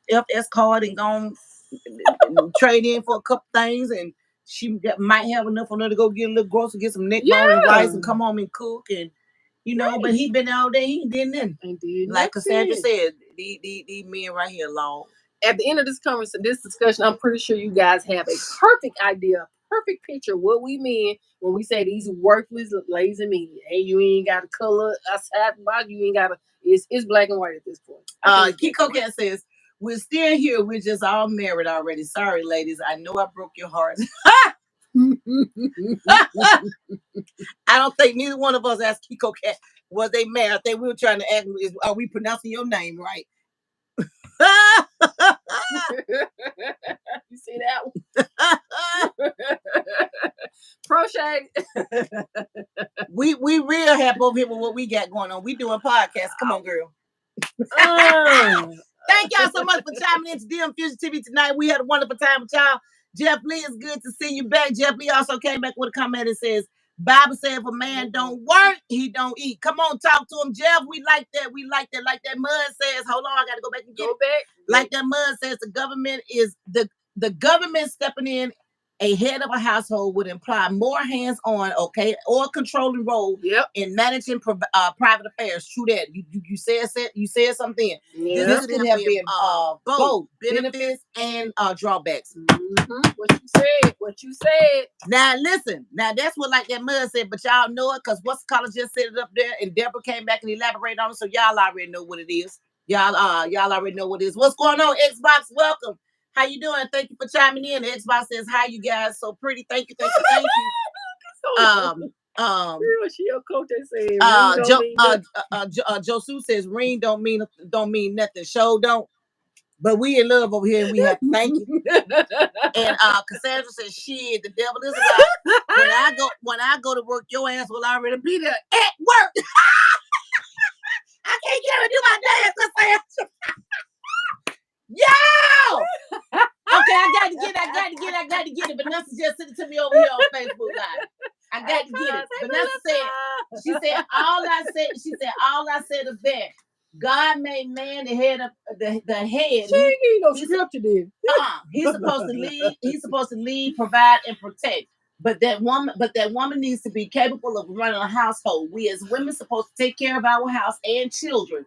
FS card and gone trade in for a couple things, and she might have enough for her to go get a little grocery, get some neck bone and rice, and come home and cook. And but he been all day, he did nothing. Like Cassandra said, these men right here, Lord. At the end of this discussion, I'm pretty sure you guys have a perfect idea, perfect picture of what we mean when we say these worthless, lazy men. Hey, you ain't got to color outside the box. You ain't got to. It's black and white at this point. Kiko Cat says, We're still here. We're just all married already. Sorry, ladies. I know I broke your heart. I don't think neither one of us asked Kiko Cat was they married. I think we were trying to ask, are we pronouncing your name right? You see that one? Crochet. we real happy over here with what we got going on. We doing podcasts. Come on, girl. Thank y'all so much for chiming into DM Fusion TV tonight. We had a wonderful time with y'all. Jeff Lee, it's good to see you back. Jeff Lee also came back with a comment that says, Bible said if a man don't work, he don't eat. Come on, talk to him, Jeff. We like that. We like that. Like that Mud says, hold on, I got to go back and get it. Like that Mud says, the government is the government stepping in a head of a household would imply more hands-on, okay, or controlling role in managing private affairs. True that. You said something. Yep. This could have been both benefits and drawbacks. What you said. Now listen. Now that's what like that Mud said, but y'all know it because what's the college just said it up there, and Deborah came back and elaborated on it, so y'all already know what it is. Y'all already know what it is. What's going on, Xbox? Welcome. How you doing? Thank you for chiming in. Xbox says, hi, you guys. So pretty. Thank you. Josu says, ring don't mean nothing. Show don't. But we in love over here and we have to thank you. And Cassandra says, shit, the devil is alive. When I go to work, your ass will already be there at work. I can't get her to do my dance, Cassandra. Yo! Okay, I got to get it. Vanessa just sent it to me over here on Facebook Live. I got to get it. Vanessa said, she said, all I said is that God made man the head of the head. She ain't need no scripture then. He's supposed to lead, provide, and protect. But that woman needs to be capable of running a household. We as women supposed to take care of our house and children.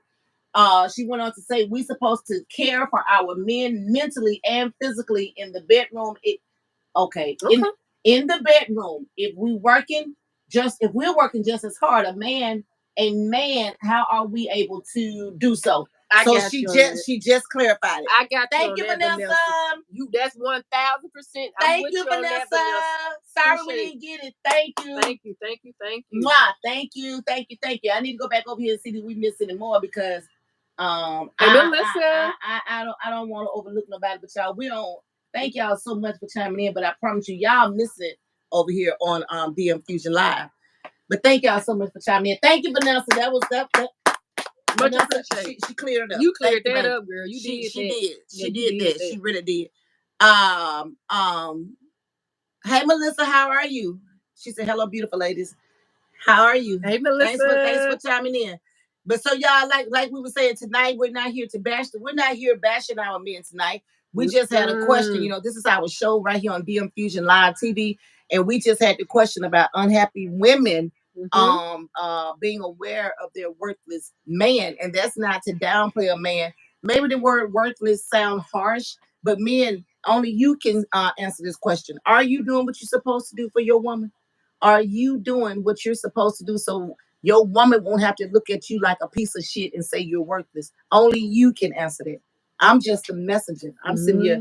She went on to say we're supposed to care for our men mentally and physically in the bedroom. In the bedroom, if we're working just as hard, a man, how are we able to do so? She just clarified it. I got Thank you, Vanessa. That's 1,000%. Thank you, Vanessa. Sorry we didn't get it. Thank you. Thank you. Mwah. Thank you. I need to go back over here and see if we miss any more because I don't want to overlook nobody, but y'all, we don't. Thank y'all so much for chiming in, but I promise you, y'all miss it over here on DM Fusion Live. But thank y'all so much for chiming in. Thank you, Vanessa. That was that. Vanessa, she cleared it up. You cleared that up, girl. She did that. She really did. Hey, Melissa, how are you? She said, hello, beautiful ladies. How are you? Hey, Melissa. Thanks for chiming in. But so y'all, like we were saying tonight, we're not here to bash. We're not here bashing our men tonight. We just had a question. You know, this is our show right here on DM Fusion Live TV, and we just had the question about unhappy women being aware of their worthless man, and that's not to downplay a man. Maybe the word worthless sound harsh, but men, only you can answer this question. Are you doing what you're supposed to do for your woman? Are you doing what you're supposed to do so your woman won't have to look at you like a piece of shit and say you're worthless? Only you can answer that. I'm just a messenger. I'm sitting here,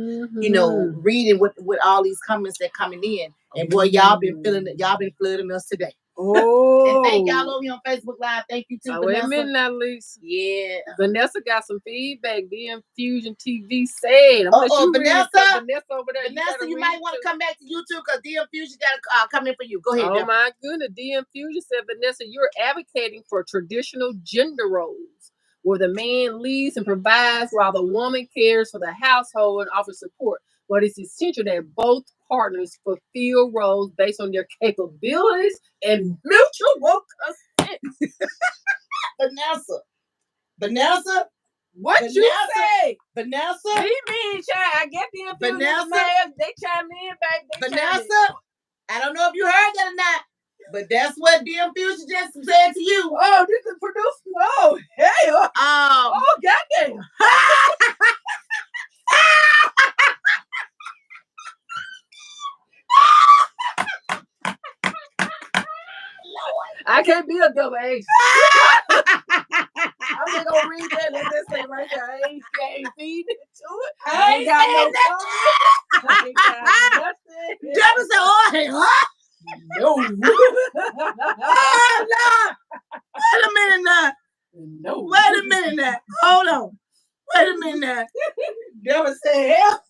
reading with all these comments that coming in. And boy, y'all been flooding us today. Oh, and thank y'all over here on Facebook Live. Thank you too, Vanessa. Wait a minute now, Lisa. Yeah. Vanessa got some feedback. DM Fusion TV said. Vanessa over there. Vanessa, you might want to come back to YouTube because DM Fusion got to come in for you. Go ahead. Oh my goodness. DM Fusion said, Vanessa, you're advocating for traditional gender roles where the man leads and provides while the woman cares for the household and offers support. But it's essential that both partners fulfill roles based on their capabilities and mutual consent. Vanessa, what you say? Vanessa, me child. I get the Vanessa, they chime in, baby. Vanessa, I don't know if you heard that or not, but that's what DM Fusion just said to you. Oh, this is produced. Oh, hey. Oh, goddamn. I can't be a double agent. I'm just gonna read that. Let that say right there. I ain't feeding it to it. I ain't got no comment. I ain't got nothing. Deborah said, "Oh, hey, huh? No. Oh, no. Wait a minute now. No. Wait a minute now. Hold on. Wait a minute now. Deborah said, hell.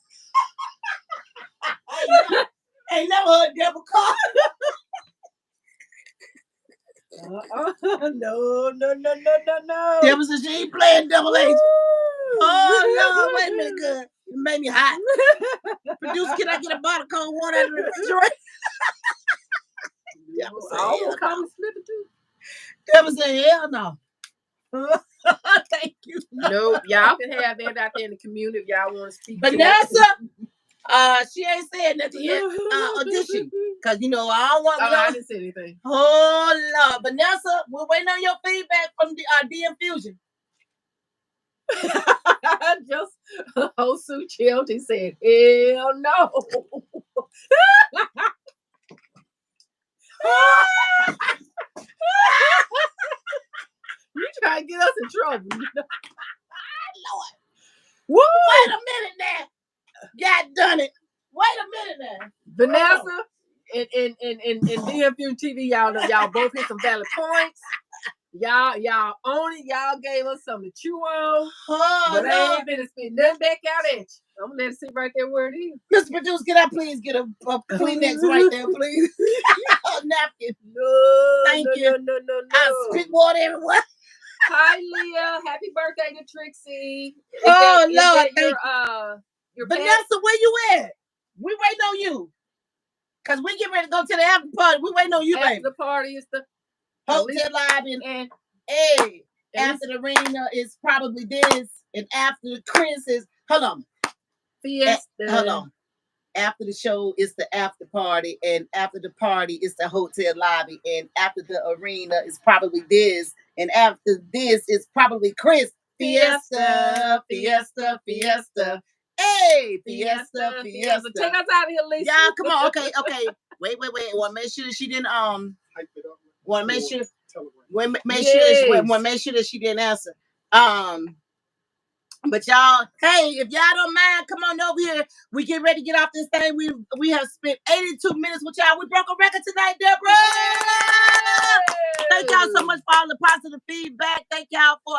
Ain't never heard Deborah call. No. Deborah said she ain't playing double agent. Oh, no. Wait a minute, good. It made me hot. Producer, can I get a bottle of cold water out of the refrigerator? I almost called me slipping too. Deborah said, hell no. Thank you. Nope. Y'all can have that out there in the community if y'all want to speak. Vanessa, she ain't said nothing yet. Or did she? Because, I don't want to I didn't say anything. Oh, Lord. Vanessa, we're waiting on your feedback from the D-Infusion. Just Hosu chilled. He said, hell no. You try to get us in trouble. Lord. Woo! Wait a minute now. God done it. Wait a minute now. Vanessa and DFU TV, y'all both hit some valid points. Y'all own it. Y'all gave us something to chew on. But I ain't finna spit nothing back out at you. I'm gonna let it sit right there where it is. Mr. Producer, can I please get a Kleenex right there, please? A napkin. No. Thank you. No. I spit water everywhere. Hi, Leah. Happy birthday to Trixie. Lord, Your Vanessa, where you at? We waiting on you. Because we get ready to go to the after party. We waiting on you, baby. After the party is the hotel lobby. And hey, after the arena is probably this. And after the Chris is, hold on. Fiesta. Hold on. After the show, it's the after party. And after the party, it's the hotel lobby. And after the arena, is probably this. And after this, is probably Chris. Fiesta. Hey, Fiesta. Take us out of here, Lisa. Y'all, come on. Okay. Wait. Want to make sure that she didn't want to make sure. Want to make sure that she didn't answer. But y'all, hey, if y'all don't mind, come on over here. We get ready to get off this thing. We have spent 82 minutes with y'all. We broke a record tonight, Deborah. Thank y'all so much for all the positive feedback. Thank y'all for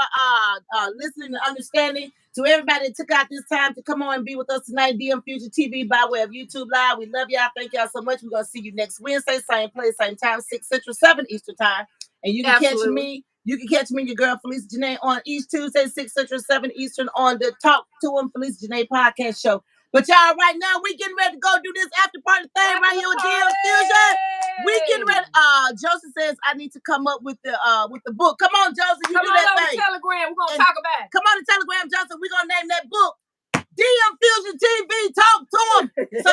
listening and understanding. To everybody that took out this time to come on and be with us tonight, D-Infusion TV by way of YouTube Live. We love y'all. Thank y'all so much. We're going to see you next Wednesday, same place, same time, 6 Central, 7 Eastern time. And you can catch me. You can catch me and your girl, Felicia Janae, on each Tuesday, 6 Central, 7 Eastern on the Talk to Him, Felicia Janae podcast show. But y'all, right now, we getting ready to go do this after party thing right here with D-Infusion. We getting ready. Joseph says I need to come up with the book. Come on, Joseph, you do that thing. Come on Telegram. We're gonna talk about it. Come on to Telegram, Joseph. We're gonna name that book D-Infusion TV. Talk to him. So